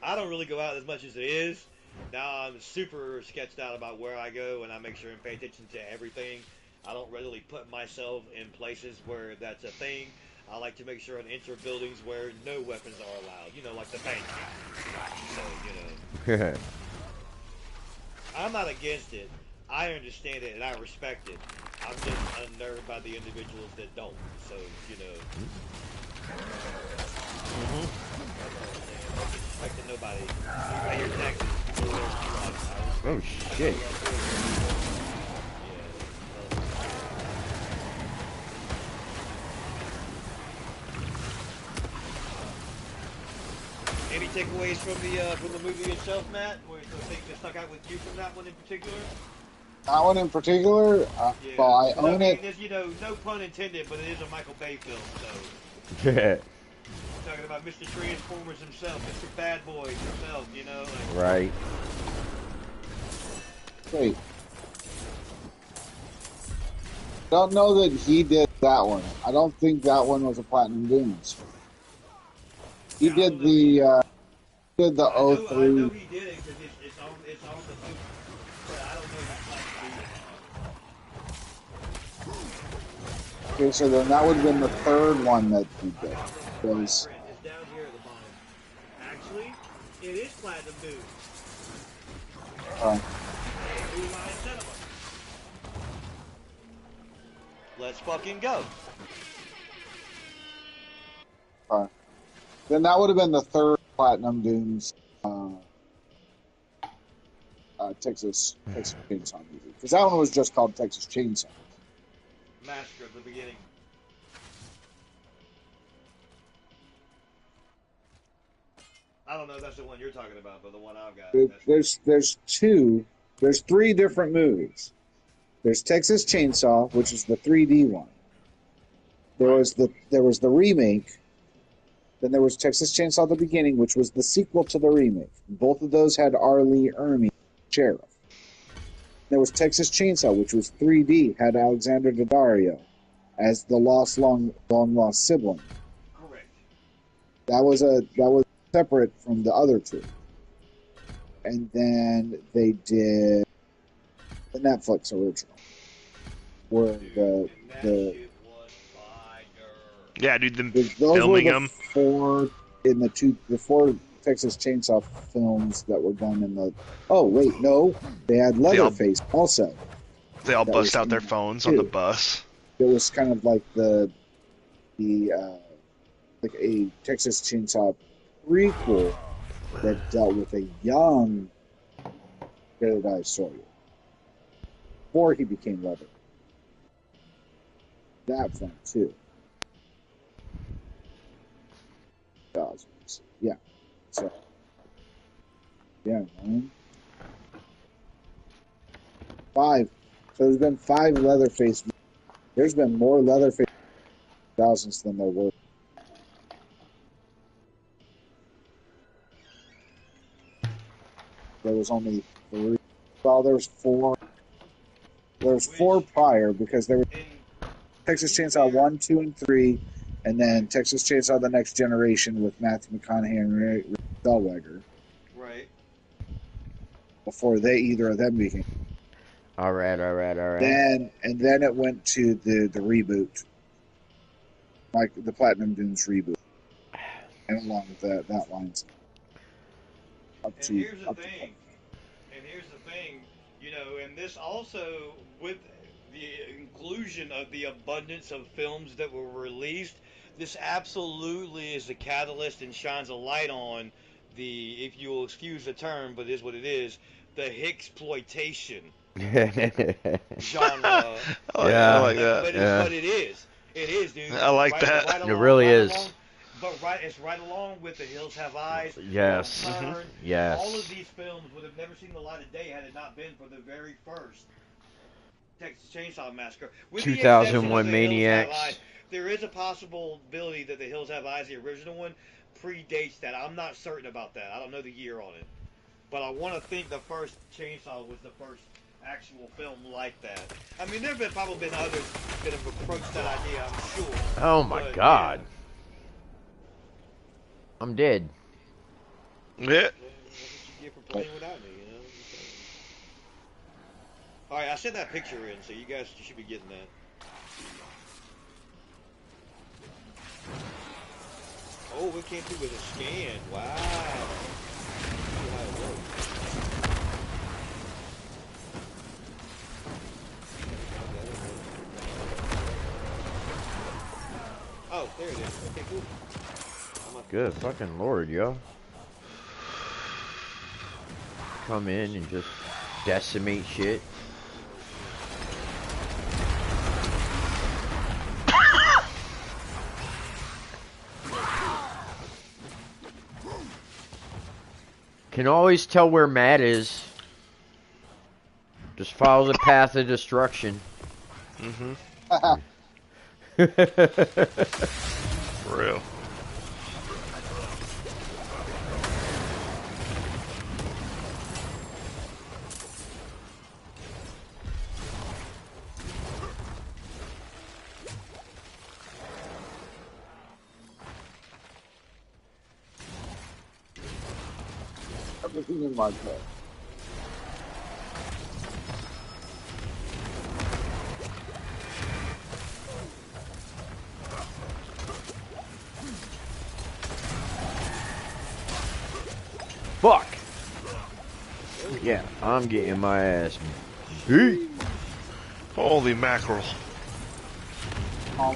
I don't really go out as much as it is. Now I'm super sketched out about where I go, and I make sure and pay attention to everything. I don't readily put myself in places where that's a thing. I like to make sure and enter buildings where no weapons are allowed, like the bank. So, I'm not against it. I understand it and I respect it. I'm just unnerved by the individuals that don't. So, Respecting nobody. You pay your taxes. Oh shit. Any takeaways from the movie itself, Matt? Or things that stuck out with you from that one in particular? That one in particular, well, I own it. No pun intended, but it is a Michael Bay film, so. Talking about Mr. Transformers himself, Mr. Bad Boy himself, Right. Wait. Don't know that he did that one. I don't think that one was a Platinum Dunes. He did the I 03. know he did it because it's on the movie, but I don't know if Okay, so then that would have been the third one that he did. it's down here at the bottom. Actually, it is Platinum Dunes. Blue Line Cinema. Let's fucking go. Then that would have been the third Platinum Dunes Texas Chainsaw movie. Because that one was just called Texas Chainsaw. Massacre at the beginning. I don't know if that's the one you're talking about, but the one I've got. There's two. There's 3 different movies. There's Texas Chainsaw, which is the 3D one. There was the remake. Then there was Texas Chainsaw: The Beginning, which was the sequel to the remake. Both of those had R. Lee Ermey, sheriff. There was Texas Chainsaw, which was 3D, had Alexander Daddario as the long lost sibling. Correct. That was separate from the other 2. And then they did the Netflix original, where the shit was fire. Yeah, dude, them those filming were them. 4 in the 4 Texas Chainsaw films that were done in the. Oh wait, no, they had Leatherface also. They all That bust was out their in phones too. on the bus. It was kind of like the like a Texas Chainsaw prequel that dealt with a young Jedediah Sawyer before he became Leather. That film too. Yeah. So. Yeah, man. 5. So there's been 5 Leatherface. There's been more Leatherface thousands than there were. There was only 3. Well, there was 4. There was 4 prior because there was Texas Chainsaw 1, 2, and 3, and then Texas Chainsaw: The Next Generation with Matthew McConaughey and Renee Zellweger. Right. Before either of them became. All right. Then it went to the reboot, like the Platinum Dunes reboot, and along with that lines. Here's the thing, and this also, with the inclusion of the abundance of films that were released, this absolutely is a catalyst and shines a light on the, if you will excuse the term, but it is what it is, the Hicksploitation genre. I like that. But it is, dude. I like that. Right It really is. It's right along with The Hills Have Eyes. Yes. Turn. Yes. All of these films would have never seen the light of day had it not been for the very first Texas Chainsaw Massacre. With 2001 the Hills Have Maniacs. Eyes, there is a possibility that The Hills Have Eyes, the original one, predates that. I'm not certain about that. I don't know the year on it. But I want to think the first Chainsaw was the first actual film like that. I mean, there have probably been others that have approached that idea, I'm sure. Oh my God. Yeah. I'm dead. Yeah. That's what you get for playing without me, you know? Alright, I sent that picture in, so you should be getting that. Oh, it came through with a scan. Wow. See how it works. Oh, there it is. Okay, cool. Good fucking lord, yo. Come in and just decimate shit. Can always tell where Matt is. Just follow the path of destruction. Mm-hmm. For real. Everything in my head. Fuck! Yeah, I'm getting my ass beat. Holy mackerel. Oh,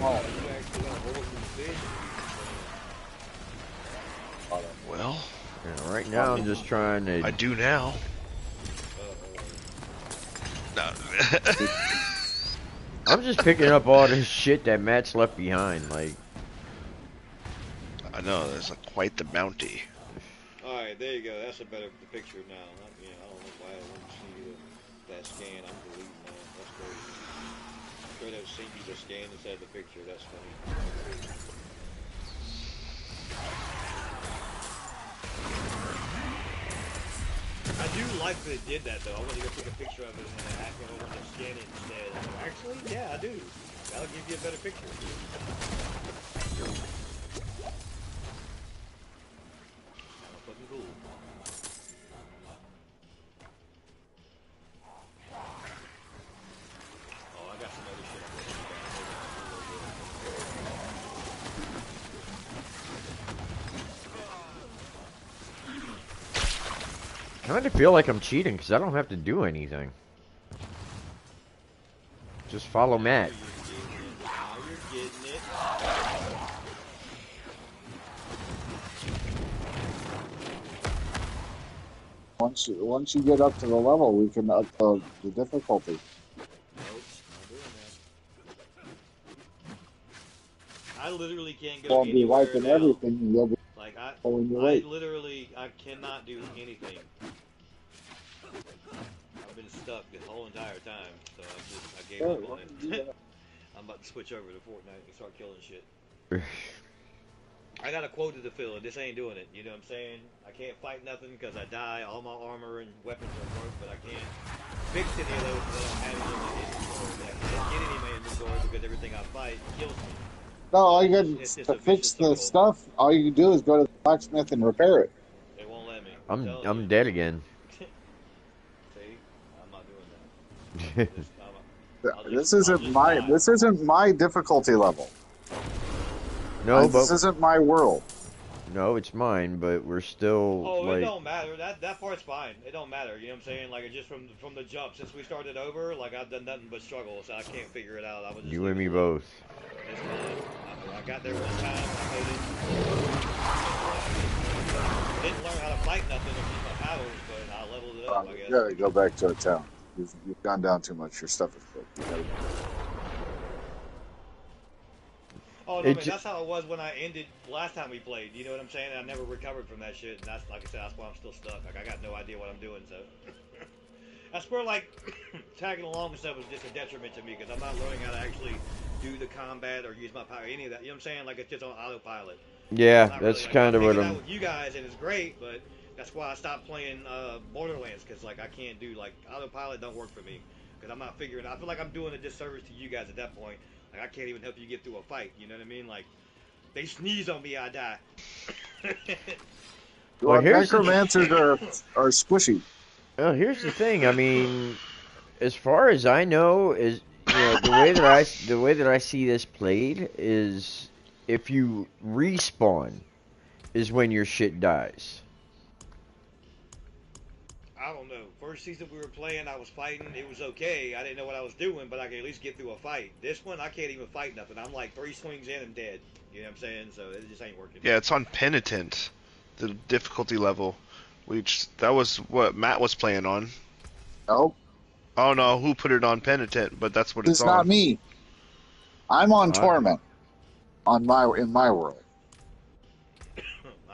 Well, Yeah, right now I'm just trying to... I do now. No. I'm just picking up all this shit that Matt's left behind, like... I know, there's quite the bounty. Alright, right, there you go. That's a better picture now. I don't know why I wouldn't see that scan. I'm deleting that. That's crazy. Straight up send you the scan instead of the picture. That's funny. I do like that it did that though. I want to go take a picture of it and then ask me if I want to scan it instead. Actually, yeah, I do. That'll give you a better picture. Kind of fucking cool. Oh, I got some other shit I'm going to I kind of feel like I'm cheating because I don't have to do anything. Just follow Matt. Now you're getting it. Once you get up to the level, we can up the difficulty. Nope, not doing that. I literally can't go Won't be anywhere wiping now. everything, and you'll be Like pulling your I weight. literally cannot do anything. I've been stuck the whole entire time, so I gave up on it. I'm about to switch over to Fortnite and start killing shit. I got a quota to fill, and this ain't doing it. You know what I'm saying? I can't fight nothing because I die. All my armor and weapons are broke, but I can't fix any of those because I don't have any in my inventory. I can't get any in my inventory because everything I fight kills me. No, all you It's got just a to fix vicious the circle. stuff. All you can do is go to the blacksmith and repair it. They won't let me. I'm dead again. See? I'm not doing that. This isn't my difficulty level. No, This but isn't my world. no, it's mine. But we're still Oh, like. it don't matter. That part's fine. It don't matter. You know what I'm saying? Like, it just from the jump, since we started over, like, I've done nothing but struggle, so I can't figure it out. I was just You and me leave it alone. both. It's fine. I got there one time. I didn't learn how to fight nothing or use my powers, but I leveled it up, I You guess. gotta go back to a town. You've gone down too much. Your stuff is broke. You gotta go. Oh, no, man, that's how it was when I ended last time we played. You know what I'm saying? I never recovered from that shit, and that's, like I said, that's why I'm still stuck. Like, I got no idea what I'm doing, so. That's where, like, tagging along and stuff is just a detriment to me, because I'm not learning how to actually do the combat or use my power, any of that. You know what I'm saying? Like, it's just on autopilot. Yeah, that's really, kind of what I'm I'm. with you guys, and it's great, but that's why I stopped playing Borderlands, because, like, I can't do, like, autopilot don't work for me, because I'm not figuring out. I feel like I'm doing a disservice to you guys at that point. Like, I can't even help you get through a fight, you know what I mean? Like, they sneeze on me, I die. Well, here's necromancers are squishy. Well, here's the thing. I mean, as far as I know, is the way that I see this played is if you respawn is when your shit dies. I don't know. First season we were playing, I was fighting. It was okay. I didn't know what I was doing, but I could at least get through a fight. This one, I can't even fight nothing. I'm like 3 swings in and dead. You know what I'm saying? So it just ain't working. Yeah, it's on Penitent, the difficulty level, which that was what Matt was playing on. Nope. I don't know who put it on Penitent, but that's what it's on. It's not me. I'm on Torment. In my world. I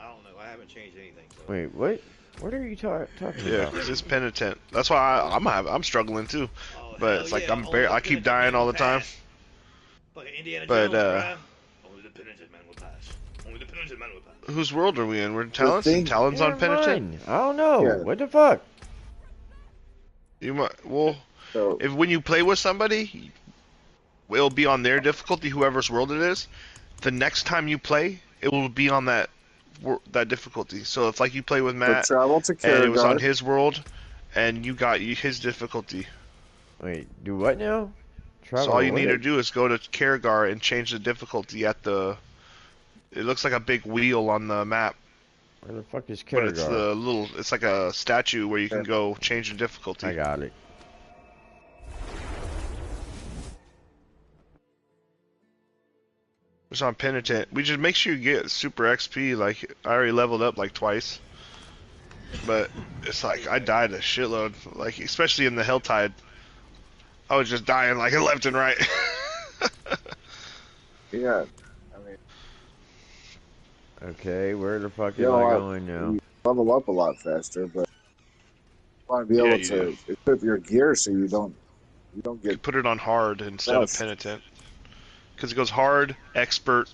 don't know. I haven't changed anything. So. Wait, what? What are you talking Yeah, about? because it's Penitent. That's why I'm struggling too. Oh, But it's like yeah. I keep dying all the time. Fucking Indiana But Jones, only the penitent man will pass. Only the penitent man will pass. Whose world are we in? We're in Talons? Talons on Never Penitent? mind. I don't know. Yeah. What the fuck? You might, well, So if when you play with somebody, it'll be on their difficulty, whoever's world it is. The next time you play, it will be on that difficulty. So it's like you play with Matt, travel to and it was on Killin. his world, and you got his difficulty. Wait, do what now? So all you need what? to do is go to Karagar and change the difficulty at the. It looks like a big wheel on the map, Where the fuck is but it's Karagar? the little. It's like a statue where you can go change the difficulty. I got it. It's on Penitent. We just make sure you get super XP. Like I already leveled up like twice, but it's like I died a shitload. Like especially in the Helltide, I was just dying like left and right. Yeah. I mean, Okay, where the fuck am I going now? level up a lot faster, but you want to be Yeah, able you do. to equip your gear so you don't You get put it on hard instead of lost. penitent. Because it goes hard, expert,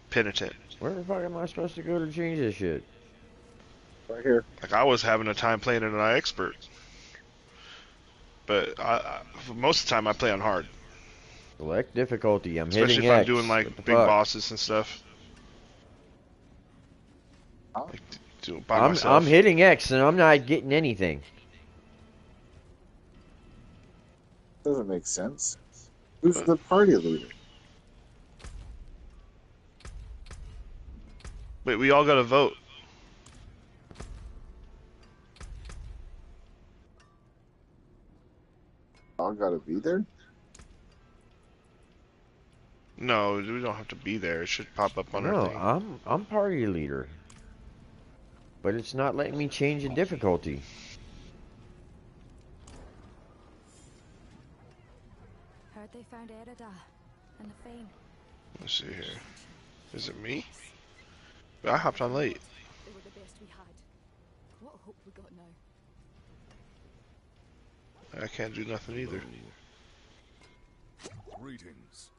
penitent. Where the fuck am I supposed to go to change this shit? Right here. Like, I was having a time playing it on expert. But most of the time I play on hard. Select difficulty. I'm Especially hitting if I'm doing, X. What the like, big fuck? bosses and stuff. Huh? Like, do it by I'm myself. hitting X and I'm not getting anything. Doesn't make sense. Who's But the party leader? wait, we all got to vote. All got to be there. No, we don't have to be there. It should pop up on our No, thing. I'm party leader. But it's not letting me change the difficulty. Heard they found Erida and the Fane. Let's see here. Is it me? I hopped on late. They were the best we had. What hope we got now? I can't do nothing either. Greetings.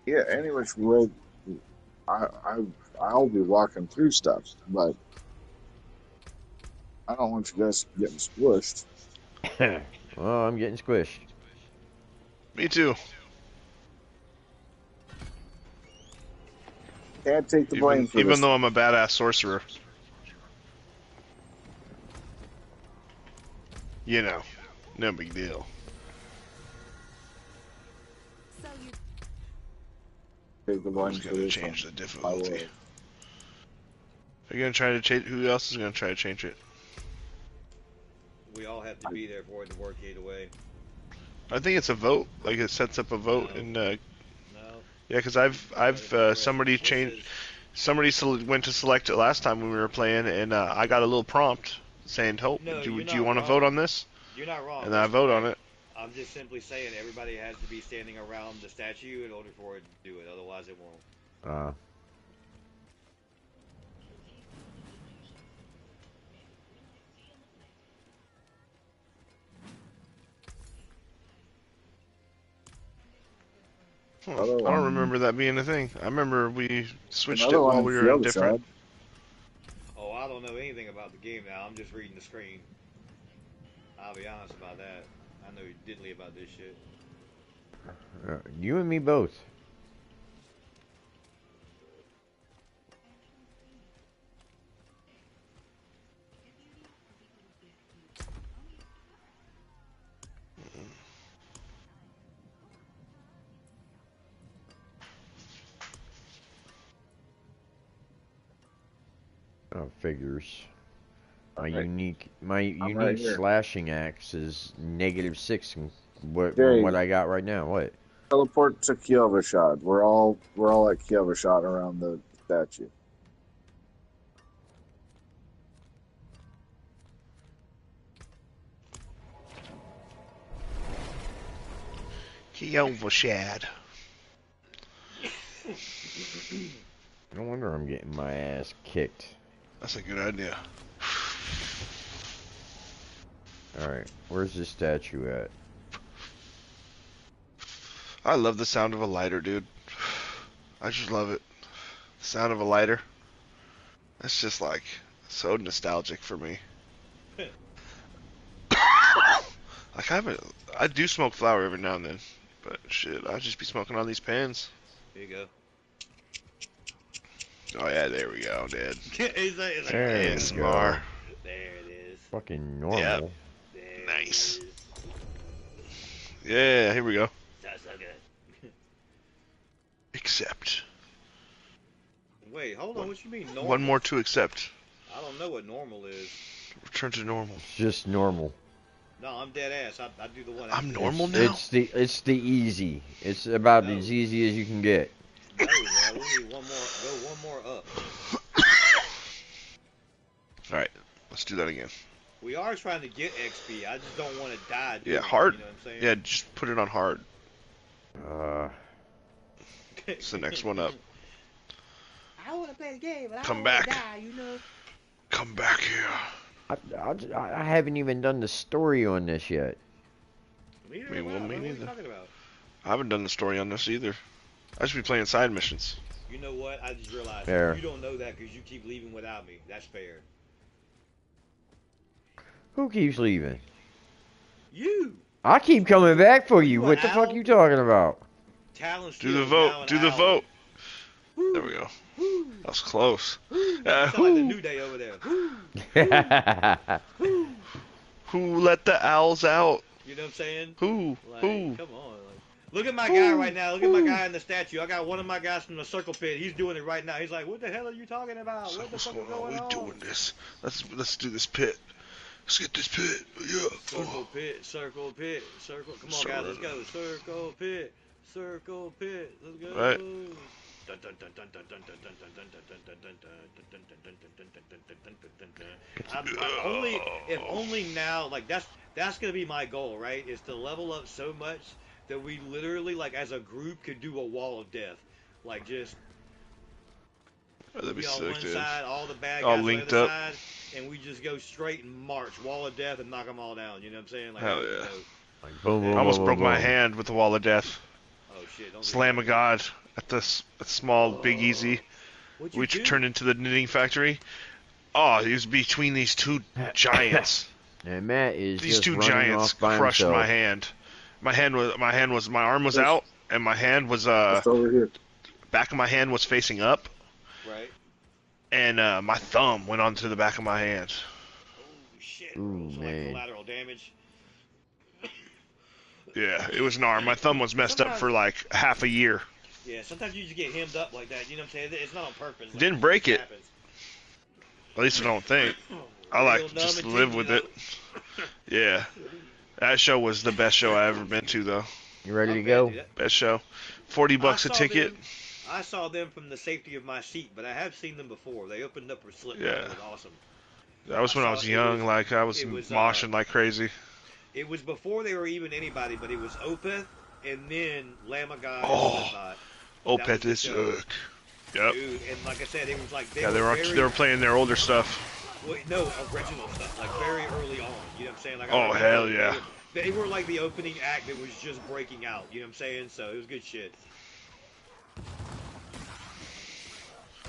Yeah, any which way, I'll be walking through stuff, but I don't want you guys getting squished. Well, I'm getting squished. Me too. Can't take the blame for Even this. though I'm a badass sorcerer. You know, no big deal. So you Take the blame Who's for gonna this change one. the I difficulty? will. Are you gonna try to change? Who else is gonna try to change it? We all have to be there for it to work either way. I think it's a vote. Like it sets up a vote, No. and No. yeah, because somebody changed. Somebody went to select it last time when we were playing, and I got a little prompt saying, "Hope, No, do you're you not want to wrong. vote on this?" You're not wrong. And then I That's vote on correct. it. I'm just simply saying everybody has to be standing around the statue in order for it to do it. Otherwise, it won't. I Another don't one. remember that being a thing. I remember we switched Another it one while in we were in Kyoto, different. Oh, I don't know anything about the game now. I'm just reading the screen. I'll be honest about that. I know diddly about this shit. You and me both. Oh, figures. My Okay. unique right here. slashing axe is -6 from Dang. what I got right now. What? Teleport to Kyovashad. We're all at Kyovashad around the statue. Kyovashad. No wonder I'm getting my ass kicked. That's a good idea. Alright, where's this statue at? I love the sound of a lighter, dude. I just love it. The sound of a lighter. That's just like so nostalgic for me. Like I do smoke flower every now and then, but shit, I just be smoking on these pens. Here you go. Oh yeah, there we go, dude. He's like, There you ASMR. go. there it is. Fucking normal. Yep. There Nice. It is. Yeah, here we go. That's so good. Accept. Wait, hold on. What you mean normal? One more to accept. I don't know what normal is. Return to normal. It's just normal. No, I'm dead ass. I do the one. I'm after. normal now? It's the easy. It's about No. as easy as you can get. No, bro, we need one more. Go one more up. Alright, let's do that again. We are trying to get XP. I just don't want to die. doing Yeah, it, hard. You know what I'm saying? Yeah, just put it on hard. Uh, It's the next one up. I want to play the game, but I Come don't back. want to die. You know. Come back here. I haven't even done the story on this yet. Me Me what are you neither. talking about? I haven't done the story on this either. I should be playing side missions. You know what? I just realized Fair. you don't know that because you keep leaving without me. That's fair. Who keeps leaving? You. I keep coming back for you. You What an the fuck owl? you talking about? Talon Do the Steele is vote. now an Do the owl. vote. Woo, There we go. woo, That was close. woo. You sound like the Who? New Day over there. Woo, woo. Who let the owls out? You know what I'm saying? Who? Like, Who? come on. Like, look at my guy right now. Look at my guy in the statue. I got one of my guys from the circle pit. He's doing it right now. He's like, what the hell are you talking about? So What the what's fuck is going on? going We on? doing this. Let's do this pit. Let's get this pit. Yeah. Circle pit, circle pit, circle. Come on, guys, let's go. Circle pit, circle pit. Let's go. Right. I'm only if only now like that's gonna be my goal, right? Is to level up so much that we literally like as a group could do a wall of death, like just That'd be be on sick, one dude. side, all the bad All guys on the linked other up. side, and we just go straight and march wall of death and knock them all down. You know what I'm saying? Like, Hell you yeah. know, Like boom, boom, I almost boom, broke boom, my boom. hand with the wall of death. oh shit! Don't do Slam that. of God at this small Big Easy, What'd you which do? turned into the knitting factory. Oh, he was between these two giants. And Matt is These just two running giants off by crushed himself. my hand. My arm was Just- out, and my hand was Just over here. back of my hand was facing up, Right. and my thumb went onto the back of my hand. Oh shit! Ooh, So man. like collateral damage. Yeah, it was an arm. My thumb was messed up for like half a year. Yeah, sometimes you just get hemmed up like that. You know what I'm saying? It's not on purpose. Like, Didn't break it. happens. At least I don't think. I like to just live with it. Yeah. That show was the best show I ever been to, though. You ready to go? Best show. $40 a ticket. I saw them from the safety of my seat, but I have seen them before. They opened up for Slipknot. Yeah. It was awesome. That was when I was young. Like I was it was, moshing like crazy. It was before they were even anybody, but it was Opeth and then Lamb of God and Oh. Slipknot. Opeth was the is show. sick. Yep. Dude, and like I said, it was like Yeah, they very, were playing their older stuff. well, no, original stuff, like very early on. You know what I'm saying? Like, I Oh, remember hell yeah. They were like the opening act that was just breaking out. You know what I'm saying? So it was good shit.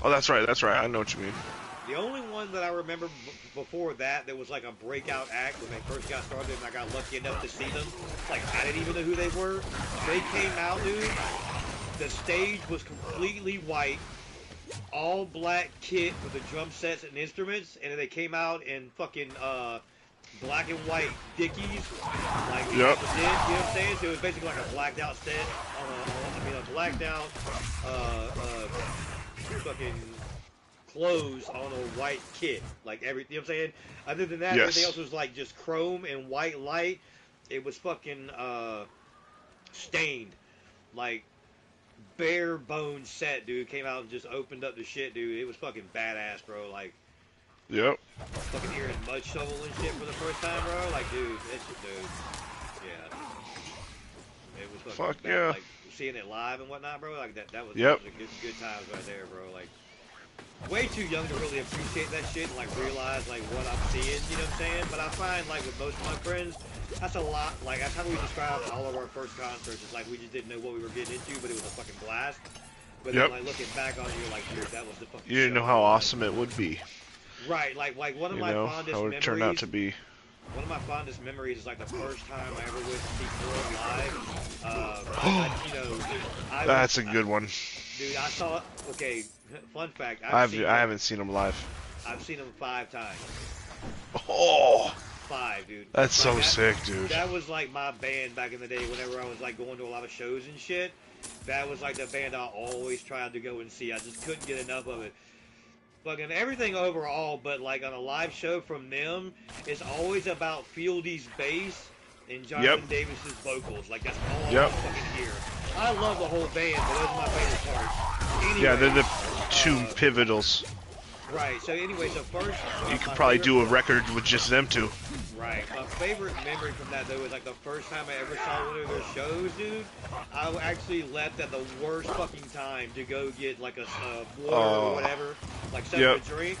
Oh, that's right. That's right. I know what you mean. The only one that I remember before that was like a breakout act when they first got started, and I got lucky enough to see them. Like, I didn't even know who they were. They came out, dude. The stage was completely white, all black kit with the drum sets and instruments, and then they came out in fucking black and white Dickies, like you know Yep. what I'm saying? So it was basically like a blacked out set a blacked out fucking clothes on a white kit, like you know what I'm saying? Other than that, Yes. everything else was like just chrome and white light. It was fucking stained, like bare bones set, dude. Came out and just opened up the shit, dude. It was fucking badass, bro. Like Yep. fucking hearing mud shovel and shit for the first time, bro. Like, dude, yeah. It was fucking Fuck yeah. Like seeing it live and whatnot, bro. Like that was, Yep. that was a good times right there, bro. Like way too young to really appreciate that shit and like realize like what I'm seeing. You know what I'm saying? But I find like with most of my friends, that's a lot. Like that's how we describe all of our first concerts. It's like we just didn't know what we were getting into, but it was a fucking blast. But Yep. then like looking back on it, you're like, dude, that was the fucking. You didn't show. know how awesome it would be. Right, like one of You my know fondest how it memories. turned out to be. One of my fondest memories is like the first time I ever went to see Killin live. That's a good one. Dude, I saw. Okay, fun fact. I haven't seen them live. I've seen them 5 times. Oh, 5, dude. that's so Like, sick, dude. That was like my band back in the day. Whenever I was like going to a lot of shows and shit, that was like the band I always tried to go and see. I just couldn't get enough of it. Fucking everything overall, but like on a live show from them, it's always about Fieldy's bass and Jonathan Davis's vocals. Like that's all I fucking hear. I love the whole band, but those are my favorite parts. Anyway, Yeah, they're the two pivotals. Right. So anyway, first You could probably do a record with just them two. Right. My favorite memory from that though was like the first time I ever saw one of their shows, dude. I actually left at the worst fucking time to go get like a water or whatever, like something to drink.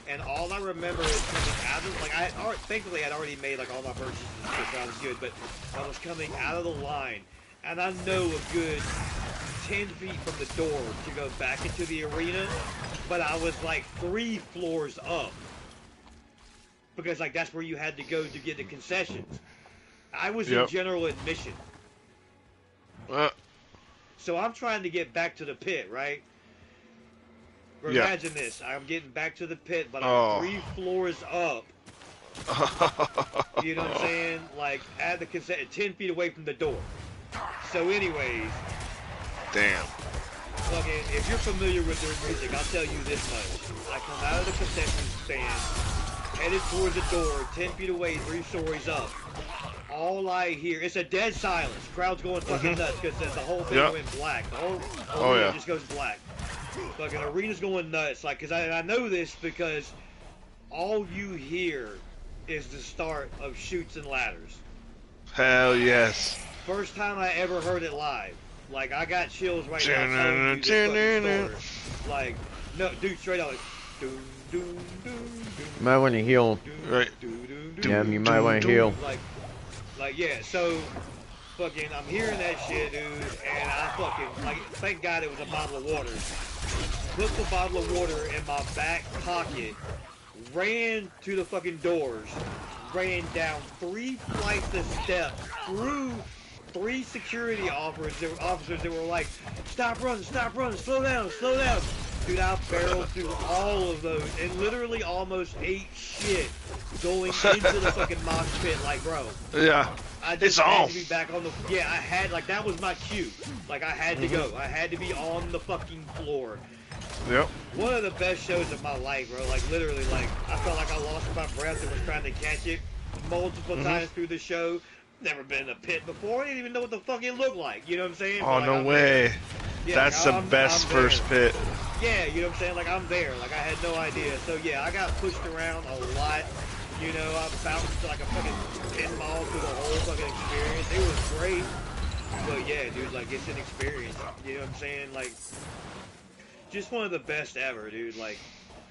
and all I remember is coming out of like thankfully I'd already made like all my purchases, so I was good. But I was coming out of the line, and I know a good 10 feet from the door to go back into the arena, but I was like 3 floors up because like that's where you had to go to get the concessions. I was in general admission. So I'm trying to get back to the pit, right? Imagine this. I'm getting back to the pit, but I'm 3 floors up. You know what I'm saying? Like, at the 10 feet away from the door. So anyways. Damn. Fucking, if you're familiar with their music, I'll tell you this much. I come out of the concession stand, headed towards the door, 10 feet away, 3 stories up. All I hear, it's a dead silence. Crowd's going fucking nuts because the whole thing went black. The whole arena just goes black. Fucking arena's going nuts. Like, cause I know this because all you hear is the start of Chutes and Ladders. Hell yes. First time I ever heard it live. Like, I got chills right now telling you this fucking story. Like, no, dude, straight out, like, doom, doom, doom, doom. You might want to heal. Right. Yeah, you might want to heal. Like, yeah, so, fucking, I'm hearing that shit, dude, and I fucking, like, thank God it was a bottle of water. Put the bottle of water in my back pocket, ran to the fucking doors, ran down 3 flights of steps, through 3 security officers that were like, stop running, slow down. Dude, I barreled through all of those and literally almost ate shit going into the fucking mosh pit, like, bro. Yeah. I just had to be back on the, I had, like, that was my cue. Like, I had to go. I had to be on the fucking floor. Yep. One of the best shows of my life, bro. Like, literally, like, I felt like I lost my breath and was trying to catch it multiple times through the show. Never been in a pit before. I didn't even know what the fuck it looked like. You know what I'm saying? Oh, no way. Yeah, that's like, the best first pit. Yeah, you know what I'm saying? Like, I'm there. Like, I had no idea. So, yeah, I got pushed around a lot. You know, I bounced like a fucking pinball through the whole fucking experience. It was great. But, yeah, dude, like, it's an experience. You know what I'm saying? Like, just one of the best ever, dude. Like,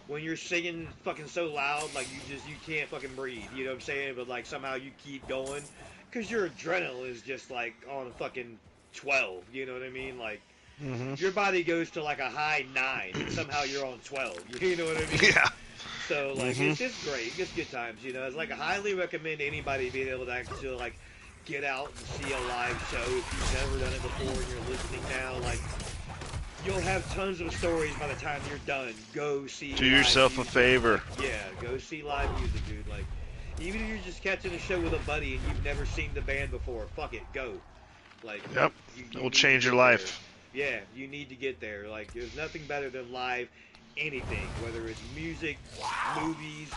when you're singing fucking so loud, like, you can't fucking breathe. You know what I'm saying? But, like, somehow you keep going. Because your adrenaline is just, like, on a fucking 12. You know what I mean? Like, your body goes to, like, a high 9, and somehow you're on 12. You know what I mean? Yeah. So, like, it's just great. It's good times, you know? It's, like, I highly recommend anybody being able to actually, like, get out and see a live show if you've never done it before and you're listening now. Like, you'll have tons of stories by the time you're done. Go see Do yourself music. a favor. Yeah, go see live music, dude. Like, even if you're just catching a show with a buddy and you've never seen the band before, fuck it, go. Like, yep, it will change your life. Yeah, you need to get there. Like, there's nothing better than live anything, whether it's music, movies,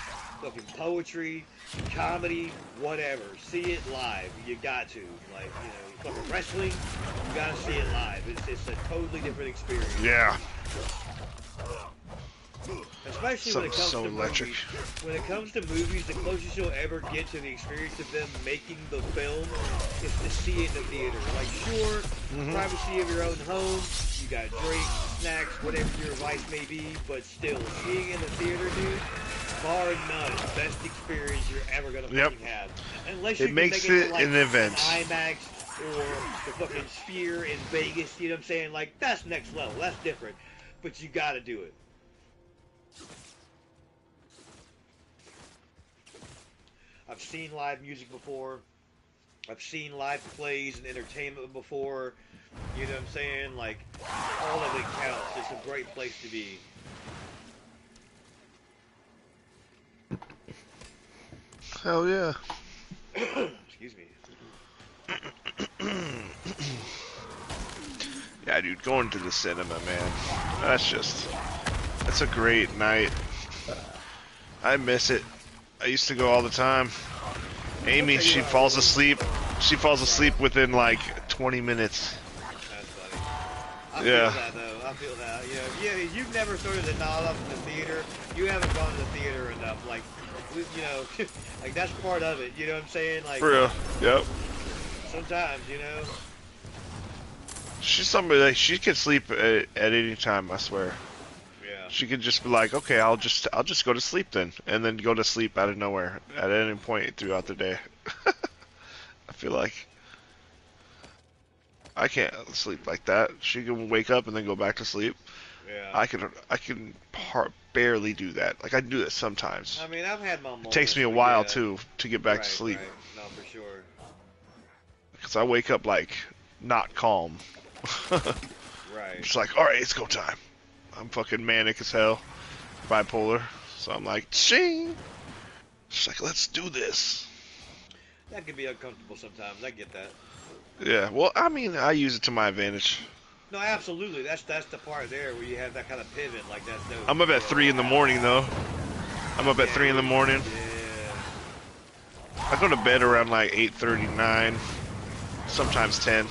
fucking poetry, comedy, whatever. See it live. You got to. Like, you know, fucking wrestling, you gotta see it live. It's a totally different experience. Yeah. Especially when it comes to movies. When it comes to movies, the closest you'll ever get to the experience of them making the film is to see it in the theater. Like, sure, privacy of your own home, you got drinks, snacks, whatever your vice may be, but still, seeing it in the theater, dude, bar none, best experience you're ever gonna fucking have. Unless you it makes can make it like an event. IMAX or the fucking Sphere in Vegas, you know what I'm saying? Like, that's next level, that's different. But you gotta do it. I've seen live music before. I've seen live plays and entertainment before. You know what I'm saying? Like, all of it counts. It's a great place to be. Hell yeah. Excuse me. Yeah, dude, going to the cinema, man. That's a great night. I miss it. I used to go all the time. Amy, she falls asleep. She falls asleep within like 20 minutes. That's funny. I feel that though. I feel that. You know, you've never started to nod up in the theater. You haven't gone to the theater enough. Like, you know, like that's part of it. You know what I'm saying? Like, for real. Yep. Sometimes, you know. She's somebody like she can sleep at any time. I swear. Yeah. She could just be like, okay, I'll just go to sleep then, and then go to sleep out of nowhere at any point throughout the day. I feel like I can't sleep like that. She can wake up and then go back to sleep. Yeah. I can barely do that. Like I do that sometimes. I mean, I've had my It moments. takes me a but while yeah. too to get back Right, to sleep right. No, for sure. because I wake up like not calm. Right. Just like, all right, it's go time. I'm fucking manic as hell, bipolar. So I'm like, ching. Just like, let's do this. That can be uncomfortable sometimes. I get that. Yeah. Well, I mean, I use it to my advantage. No, absolutely. That's the part there where you have that kind of pivot. Like that's dope. I'm up at Yeah. 3 in the morning though. I'm up at 3 in the morning. Yeah. I go to bed around like 8:39, sometimes 10.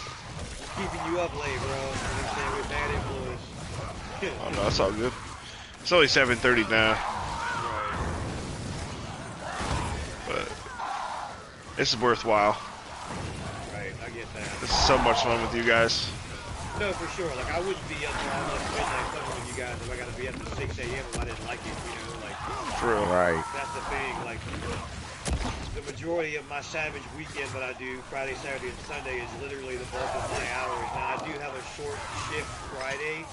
Keeping you up late, bro. You know what I'm saying? With bad influence. Oh no, that's all good. It's only 7:30 now, Right. but this is worthwhile. Right. I get that. This is so much fun with you guys. No, for sure. Like I wouldn't be up till almost midnight fucking with you guys if I got to be up at 6 a.m. if I didn't like it. You know, like For real. Right. that's the thing. Like the majority of my Savage weekend that I do, Friday, Saturday, and Sunday, is literally the bulk of my hours. Now I do have a short shift Friday,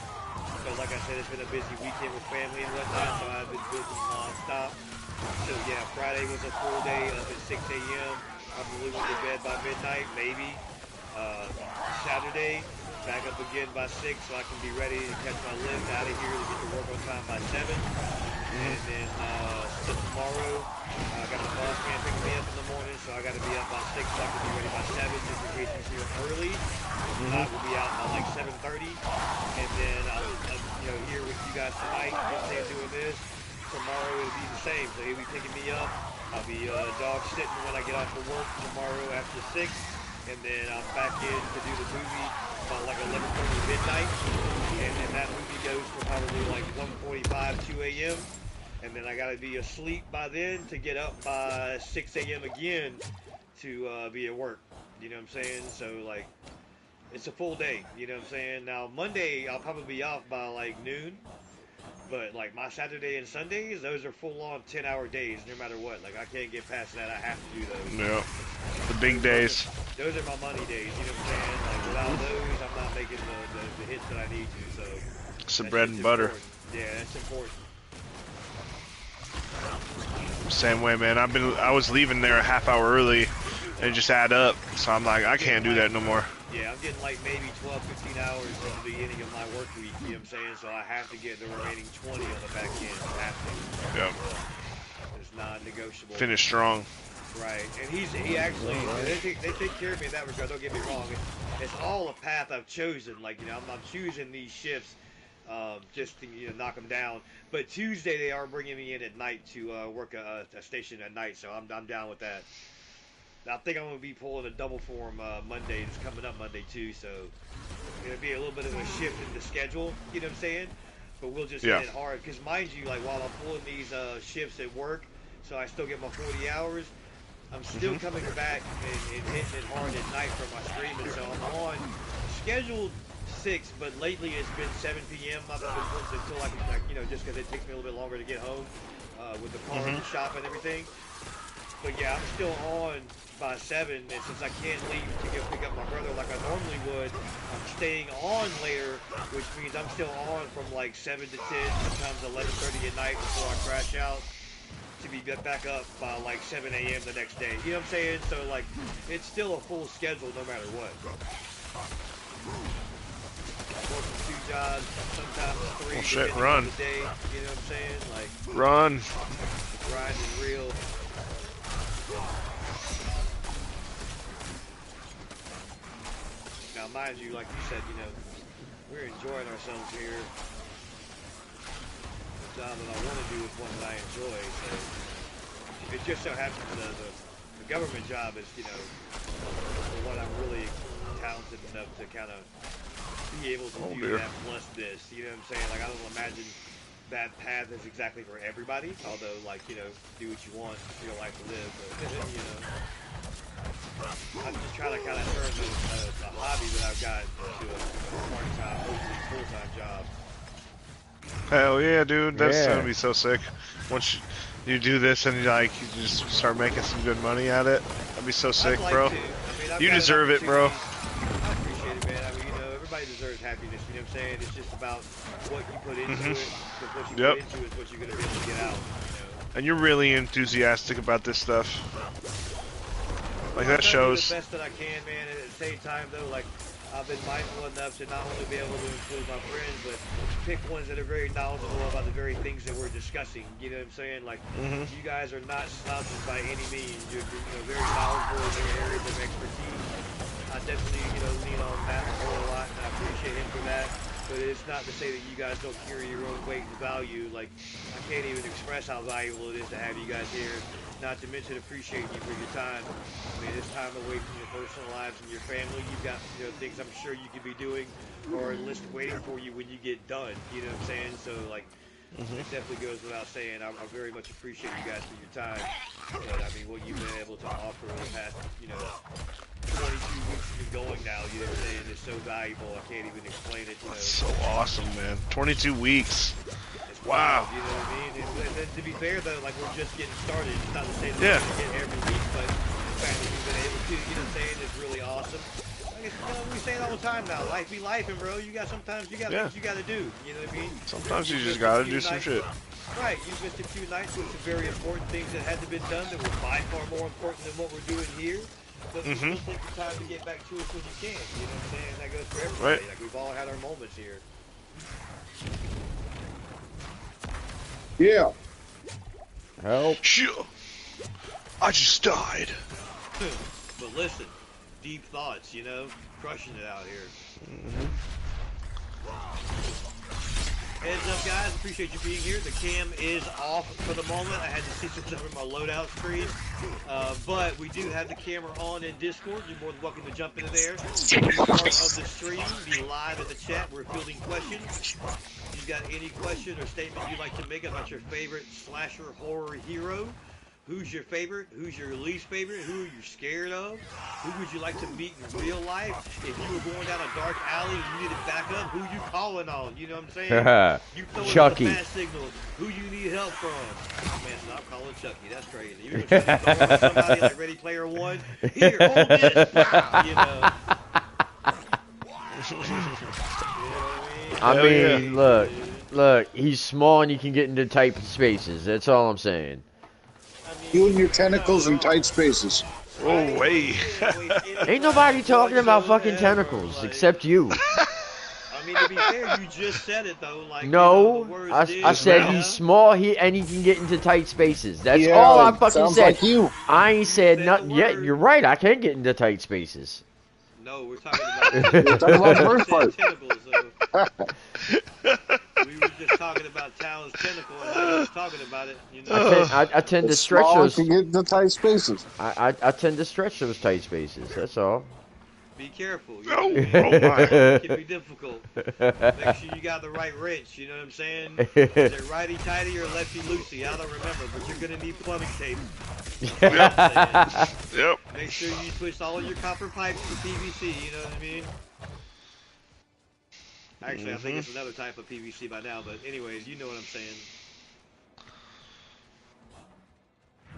but like I said, it's been a busy weekend with family and whatnot, so I've been busy nonstop. So yeah, Friday was a full day up at 6 a.m. Probably went to bed by midnight, maybe. Saturday, back up again by 6 so I can be ready to catch my lift out of here to get to work on time by 7. And then tomorrow, I got the boss man picking me up in the morning, so I got to be up by 6 so I can be ready by 7 just in case he's here early. I will be out by like 7:30. And then I'll here with you guys tonight, doing this. Tomorrow it'll be the same, so he'll be picking me up. I'll be dog sitting when I get off of work tomorrow after 6. And then I'm back in to do the movie about like 11:30 midnight. And then that movie goes for probably like 1:45, 2 a.m. And then I got to be asleep by then to get up by 6 a.m. again to be at work. You know what I'm saying? So like, it's a full day. You know what I'm saying? Now Monday I'll probably be off by like noon. But like my Saturday and Sundays, those are full-on 10-hour days, no matter what. Like I can't get past that. I have to do those. Yeah. The big days. Those are my money days. You know what I'm saying? Like without those, I'm not making the hits that I need to. So It's the that's bread just and butter. important. Yeah, that's important. Same way, man. I was leaving there a half hour early, and it just add up. So I'm like, I can't do that no more. Yeah, I'm getting like maybe 12, 15 hours at the beginning of my work week. You know what I'm saying? So I have to get the remaining 20 on the back end. I have to. Yep. It's non-negotiable. Finish strong. Right, and he actually, they take care of me in that regard. Don't get me wrong. It's all a path I've chosen. Like I'm choosing these shifts just to knock them down. But Tuesday they are bringing me in at night to work a station at night, so I'm down with that. I think I'm gonna be pulling a double form Monday. It's coming up Monday too, so it'll be a little bit of a shift in the schedule. You know what I'm saying? But we'll just hit it hard because mind you, like while I'm pulling these shifts at work, so I still get my 40 hours. I'm still coming back and hitting it hard at night for my streaming, so I'm on scheduled 6, but lately it's been 7 p.m. I've been working until I can, just because it takes me a little bit longer to get home with the car and the shop and everything. But yeah, I'm still on by 7, and since I can't leave to go pick up my brother like I normally would, I'm staying on later, which means I'm still on from like 7 to 10, sometimes 11:30 at night before I crash out, to be back up by like 7 a.m. the next day. You know what I'm saying? So like, it's still a full schedule no matter what. Working 2 jobs, sometimes 3. Oh shit, depending run. on the day, you know what I'm saying? Like, Run. grind is real. Now, mind you, like you said, we're enjoying ourselves here. The job that I want to do is one that I enjoy. So it just so happens the government job is, the one I'm really talented enough to kind of be able to do that plus this. You know what I'm saying? Like, I don't imagine that path is exactly for everybody. Although, like, do what you want, your life to live. But, I'm just trying to kind of turn a hobby that I've got into a part-time, hopefully full-time job. Hell yeah, dude. That's Yeah. gonna be so sick. Once you do this and you just start making some good money at it, that'd be so sick, I'd like bro. to. I mean, I've You got an deserve it, bro. opportunity. I appreciate it, man. I mean, everybody deserves happiness. You know what I'm saying? It's just about what you put into it. Because what you put Yep. into is what you're gonna be able to get out. And you're really enthusiastic about this stuff. Like, Well, I that try to do the shows. best that I can, man. And at the same time, though, like I've been mindful enough to not only be able to include my friends, but pick ones that are very knowledgeable about the very things that we're discussing. You know what I'm saying? Like, you guys are not slouches by any means. You're very knowledgeable in your areas of expertise. I definitely, lean on Matt a whole lot, and I appreciate him for that. But it's not to say that you guys don't carry your own weight and value. Like, I can't even express how valuable it is to have you guys here. Not to mention appreciating you for your time. I mean, it's time away from your personal lives and your family. You've got, things I'm sure you could be doing or a list waiting for you when you get done. You know what I'm saying? So, like, it definitely goes without saying. I very much appreciate you guys for your time. But, I mean, what you've been able to offer in the past, 22 weeks you've been going now, you know what I'm saying, is so valuable. I can't even explain it, That's so awesome, man. 22 weeks. It's Wow. wild, you know what I mean? And then to be fair, though, like, we're just getting started. It's not to say that Yeah. we're going to get every week, but the fact that we've been able to, you know what I'm saying, is really awesome. Like, we say it all the time now. Life be life, and bro, sometimes you got things you got to do. You know what I mean? Sometimes you just gotta do some shit. Right, you missed a few nights with some very important things that had to be done that were by far more important than what we're doing here. But you still take the time to get back to us when you can. You know what I'm saying? That goes for everybody. Right. Like, we've all had our moments here. Yeah. Help. Sure. I just died. But listen, deep thoughts, crushing it out here. Heads up, guys. Appreciate you being here. The cam is off for the moment. I had to see something over my loadout screen. But we do have the camera on in Discord. You're more than welcome to jump into there. Be part of the stream. Be live in the chat. We're fielding questions. If you've got any question or statement you'd like to make about your favorite slasher horror hero, who's your favorite? Who's your least favorite? Who are you scared of? Who would you like to meet in real life? If you were going down a dark alley and you needed backup, who you calling on? You know what I'm saying? You throwing Chucky. the fast signal. Who you need help from? Oh, man, stop calling Chucky. That's crazy. You're trying to go over somebody like Ready Player One. Here, hold this. Pow, You know what I Hell mean, yeah. look, he's small and he can get into tight spaces. That's all I'm saying. You and your tentacles in tight spaces. Oh, way. Ain't nobody talking about fucking tentacles except you. I mean, to be fair, you just said it though. Like, No, the words I did, said yeah. he's small. And he can get into tight spaces. That's Yeah, all I fucking sounds said. like you. I ain't said said nothing the yet. word. You're right. I can get into tight spaces. No, we're talking about We're talking about the first part. tentacles. We were just talking about Talon's tentacle and how he was talking about it. I tend to It's stretch small those. to get into tight spaces. I tend to stretch those tight spaces. That's all. Be careful. You Oh, know what I mean? oh my. It can be difficult. Make sure you got the right wrench. You know what I'm saying? Is it righty tighty or lefty loosey? I don't remember, but you're gonna need plumbing tape. You know what I'm saying? Yep. Make sure you switch all your copper pipes to PVC. You know what I mean? Actually, I think it's another type of PVC by now, but anyways, you know what I'm saying.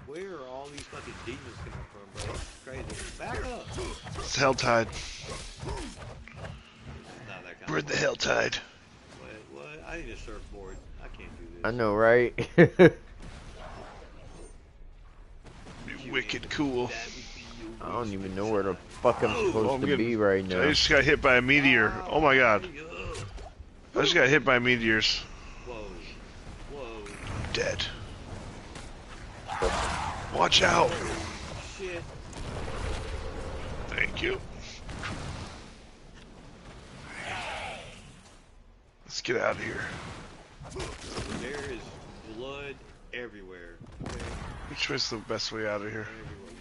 Where are all these fucking demons coming from, bro? It's crazy. Back up. It's Helltide. Not that kind We're of the Helltide. What? I need a surfboard. I can't do this. I know, right? Be wicked cool. That would be your I don't worst even know where the fuck I'm Oh, supposed I'm to getting- be right I now. just got hit by a meteor. Oh my god. I just got hit by meteors. Whoa. Whoa. Dead. Watch out. Shit. Thank you. Let's get out of here. There is blood everywhere. Okay? Which way's the best way out of here?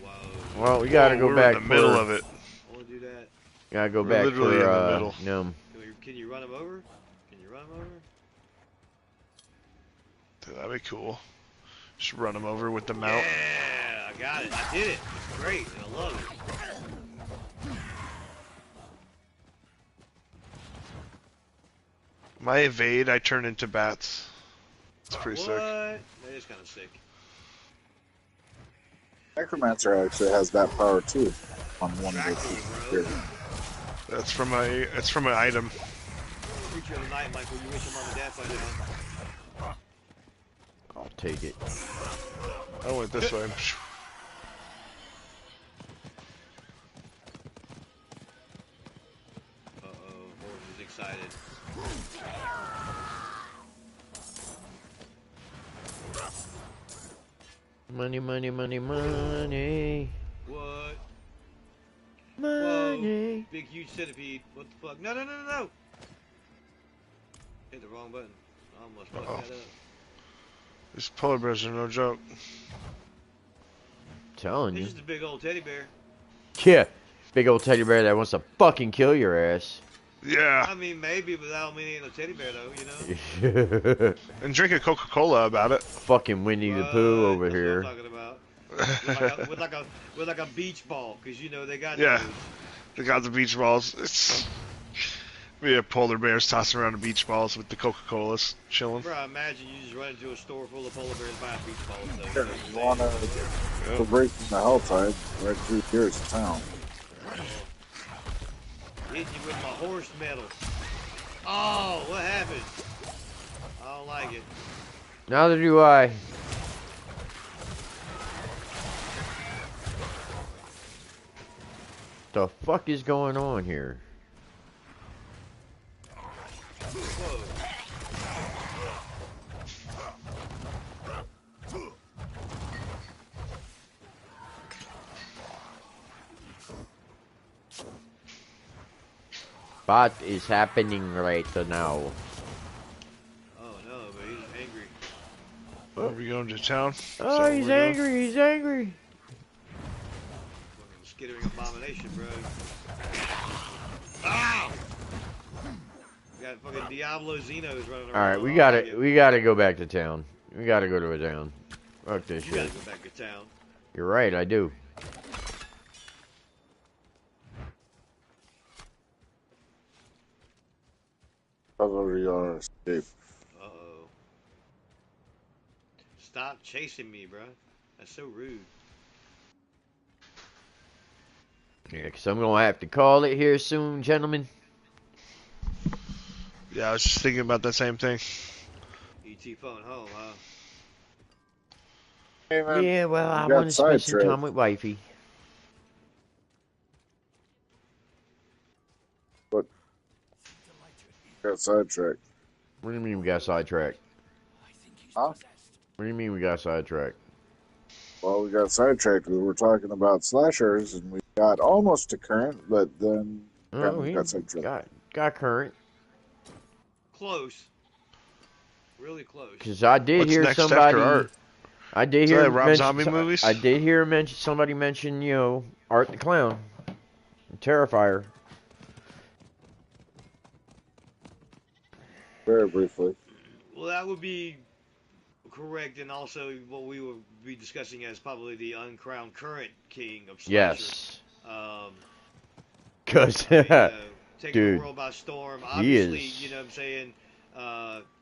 Everywhere. Whoa. Well, we gotta Oh, go we're back in the middle for, of it. I want to do that. Gotta go We're back literally for in the middle. no. Can you run him over? Can you run him over? Dude, that'd be cool. Just run him over with the mount. Yeah, I got it. I did it. It's great. I love it. My evade, I turn into bats. It's pretty What? sick. That is kind of sick. Necromancer actually has that power too. On one of Dracula, those. bro. That's from my. It's from an item. Creature of the night, Michael. You wish him on the death by now. I'll take it. I went this way. Uh-oh. Horse is excited. Money, money, money, money. What? Money. Whoa. Big, huge centipede. What the fuck? No, no, no, no, no! Hit the wrong button. I almost fucked that up. These polar bears are no joke. Telling He's you. just a big old teddy bear. Yeah. Big old teddy bear that wants to fucking kill your ass. Yeah. I mean, maybe, but that don't mean he ain't no teddy bear, though, you know? And drink a Coca-Cola about it. Fucking Winnie the Pooh over That's here. what I'm talking about. with like a beach ball, because, you know, they got Yeah. those. They got the beach balls. It's we have polar bears tossing around the beach balls with the Coca-Colas, chilling. Bro, imagine you just run into a store full of polar bears buying beach balls, though. You want to break from the helltide right through here's town. Hit you with my horse metal. Oh, what happened? I don't like it. Neither do I. The fuck is going on here? Whoa. What is happening right now? Oh no, but he's angry. Are we going to town? Oh, he's angry, he's angry. Fucking skittering abomination, bro. Ow! We got fucking Diablo Xenos running around. Alright, we gotta go back to town. We gotta go to a town. Fuck this You gotta shit. go back to town. You're right, I do. Probably gonna escape. Uh-oh. Stop chasing me, bro. That's so rude. Yeah, 'cause I'm gonna have to call it here soon, gentlemen. Yeah, I was just thinking about that same thing. ET phone home, huh? Hey, man, Yeah, well, I got want to spend some sidetracked. time with wifey. Got sidetracked. What do you mean we got sidetracked? Huh? What do you mean we got sidetracked? Well, we got sidetracked. We were talking about slashers, and we got almost to current, but then Oh, we we got sidetracked. got current. Close. Really close. Cause I did What's hear next somebody. after Art? I did Is hear that Rob mention, Zombie movies? I did hear somebody mention, you know, Art the Clown, Terrifier. Very briefly. Well, that would be correct, and also what we will be discussing as probably the uncrowned current king of slasher. Yes. Um, Cause you know, taking Dude, the world by storm. he Obviously, is. you know what I'm saying,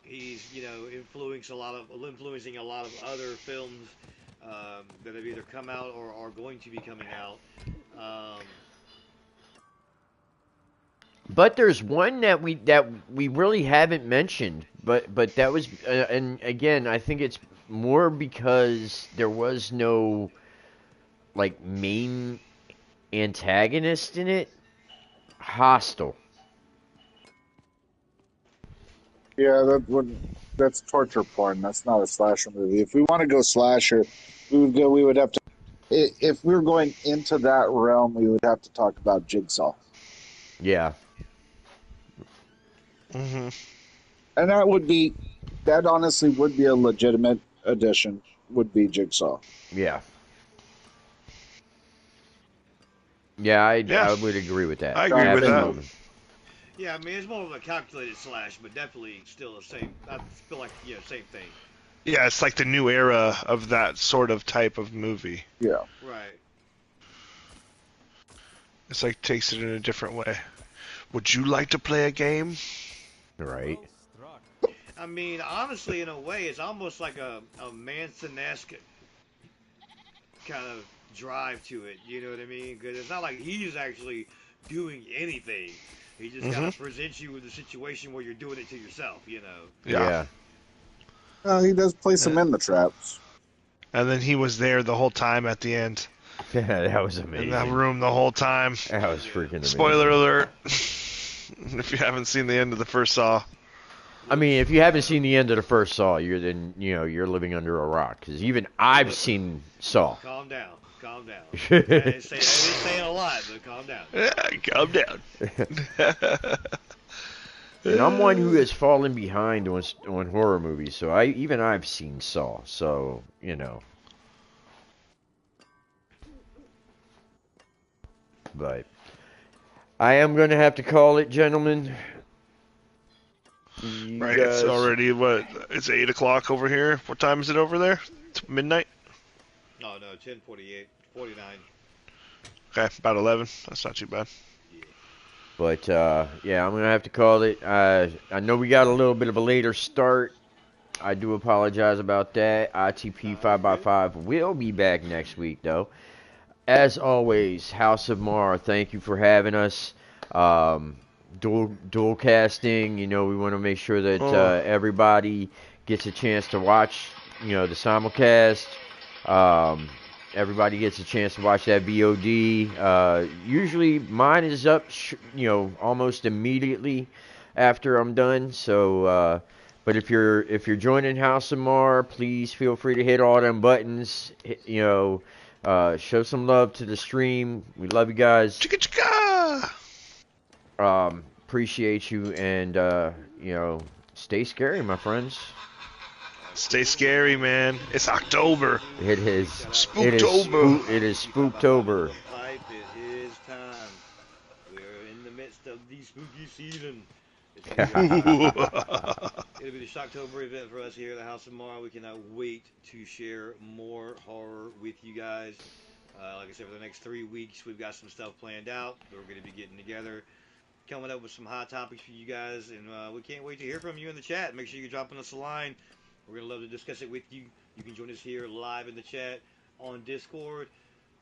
he's, you know, influencing a lot of other films that have either come out or are going to be coming out. But there's one that we really haven't mentioned, but that was and again I think it's more because there was no like main antagonist in it. Hostile. Yeah, that's torture porn. That's not a slasher movie. If we want to go slasher, we would have to. If we were going into that realm, we would have to talk about Jigsaw. Yeah. Mm-hmm. And that honestly would be a legitimate addition, would be Jigsaw. Yeah. Yeah, I would agree with that. I agree with that. Absolutely. Yeah, I mean, it's more of a calculated slash, but definitely still the same. I feel like, yeah, same thing. Yeah, it's like the new era of that sort of type of movie. Yeah. Right. It's like takes it in a different way. Would you like to play a game? Right. I mean, honestly, in a way, it's almost like a Manson-esque kind of drive to it. You know what I mean? Because it's not like he's actually doing anything. He just kind Hmm. of presents you with a situation where you're doing it to yourself. You know. Yeah. Yeah. He does place him in the traps. And then he was there the whole time at the end That was in that amazing. room the whole time. That was freaking amazing. Spoiler alert. If you haven't seen the end of the first Saw. I mean, if you haven't seen the end of the first Saw, you're living under a rock. Because even I've seen Saw. Calm down. Calm down. I didn't say it a lot, but calm down. Yeah, calm down. And I'm one who has fallen behind on horror movies, so I've seen Saw, so But I am gonna have to call it, gentlemen. You Right, guys- it's already, it's 8 o'clock over here. What time is it over there? It's midnight? No, 10:48, 49. Okay, about 11. That's not too bad. But yeah, I'm gonna have to call it. I know we got a little bit of a later start. I do apologize about that. ITP 5x5 will be back next week, though. As always, House of Mar, thank you for having us. Dual casting, we want to make sure that everybody gets a chance to watch, the simulcast. Everybody gets a chance to watch that VOD. Usually mine is up, almost immediately after I'm done. So, but if you're joining House of Mar, please feel free to hit all them buttons. Show some love to the stream. We love you guys. Chicka chicka! Appreciate you, and stay scary, my friends. Stay scary, man. It's October. It is Spooktober. It is Spooktober. Pipe, it is time. We're in the midst of the spooky season. It'll be the Shocktober event for us here at the House of Mar. We cannot wait to share more horror with you guys. Like I said, for the next 3 weeks, we've got some stuff planned out. We're going to be getting together, coming up with some hot topics for you guys, and we can't wait to hear from you in the chat. Make sure you're dropping us a line. We're going to love to discuss it with you. You can join us here live in the chat on Discord,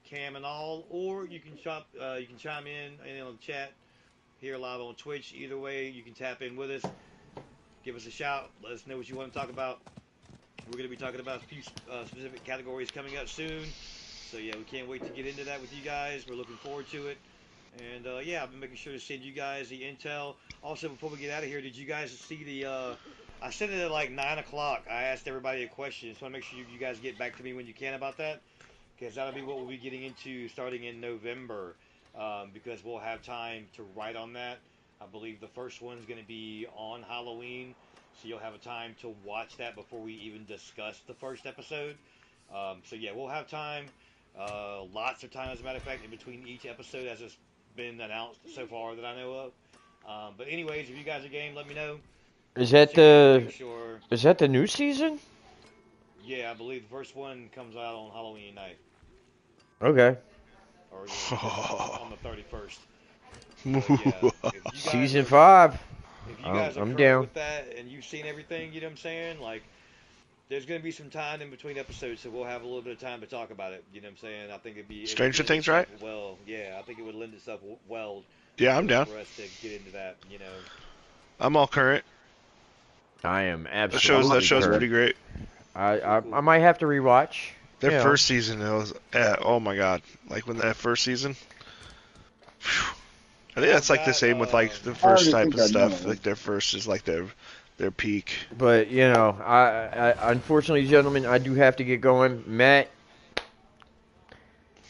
Cam and all, or you can chime in on the chat here live on Twitch. Either way, you can tap in with us. Give us a shout. Let us know what you want to talk about. We're going to be talking about a few specific categories coming up soon. So, yeah, we can't wait to get into that with you guys. We're looking forward to it. And, yeah, I've been making sure to send you guys the intel. Also, before we get out of here, did you guys see the... I sent it at like 9 o'clock. I asked everybody a question. Just want to make sure you guys get back to me when you can about that. Because that'll be what we'll be getting into starting in November. Because we'll have time to write on that. I believe the first one's going to be on Halloween. So you'll have a time to watch that before we even discuss the first episode. So yeah, we'll have time. Lots of time, as a matter of fact, in between each episode as it's been announced so far that I know of. But anyways, if you guys are game, let me know. Is that the new season? Yeah, I believe the first one comes out on Halloween night. Okay. Or on the 31st. So, yeah, Season 5. If you guys are I'm current down. with that and you've seen everything, you know what I'm saying? Like, there's going to be some time in between episodes, so we'll have a little bit of time to talk about it. You know what I'm saying? I think it'd be... Stranger Things, right? Well, yeah, I think it would lend itself well... Yeah, I'm down. For us to get into that, I'm all current. I am absolutely. That show's pretty great. I might have to rewatch. Their first season was, oh my god! Like when that first season, whew. I think that's like the same with like the first type of stuff. Like their first is like their peak. But I unfortunately, gentlemen, I do have to get going. Matt,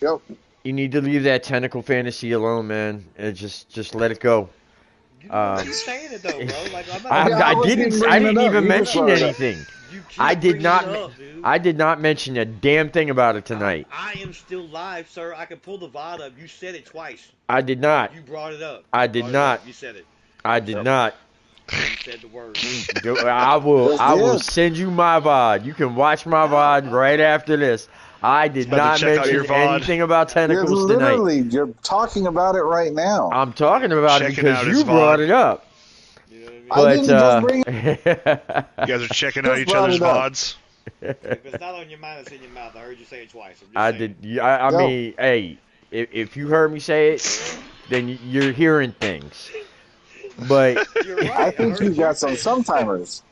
Yep. you need to leave that tentacle fantasy alone, man. And just let it go. You're saying it though, bro. Like, I didn't even mention anything. I did not. Up, I did not mention a damn thing about it tonight. I am still live, sir. I can pull the VOD up. You said it twice. I did not. You brought it up. I did not. You said it. I did not. You said the word. I will send you my VOD. You can watch my VOD right after this. I did not mention anything about tentacles literally, tonight. You're talking about it right now. I'm talking about it Checking because out you his brought VOD. it up. You know what I I But didn't just bring You guys are checking out Just each brought other's it up. VODs. If it's not on your mind, it's in your mouth. I heard you say it twice. I'm just I saying. did. I Yo. mean, hey, if you heard me say it, then you're hearing things. But You're right. I think heard you got say some it. timers.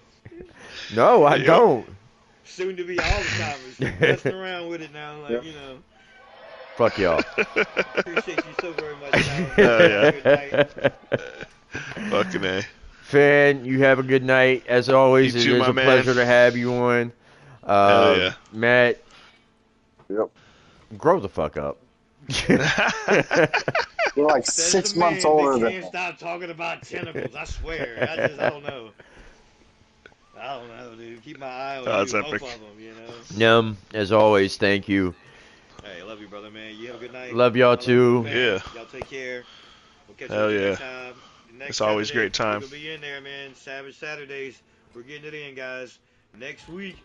no, I Yep. don't. Soon to be all the timers. Messing around with it now, like, you know. Fuck y'all. Appreciate you so very much, Tyler. Hell yeah. Have a good night. Fucking A. Finn, you have a good night. As always, You it too, is my a man. pleasure to have you on. Hell yeah. Matt, Yep. grow the fuck up. You're like Says 6 the months man older that than can't me. stop talking about tentacles. I swear. I don't know. I don't know, dude. Keep my eye on That's you, epic. both of them, you know. Num, as always, thank you. Hey, I love you, brother, man. You have a good night. Love y'all I love you, too. man. Yeah. Y'all take care. We'll catch Hell you yeah. next time. Next It's always Saturday, great time. We're going to be in there, man. Savage Saturdays. We're getting it in, guys. Next week,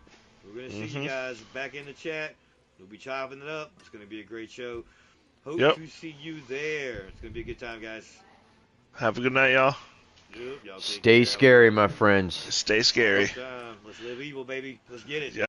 we're going to see you guys back in the chat. We'll be chopping it up. It's going to be a great show. Hope Yep. to see you there. It's going to be a good time, guys. Have a good night, y'all. Yep, y'all take Stay care. scary, my friends. Stay scary. Let's live evil, baby. Let's get it. Yep.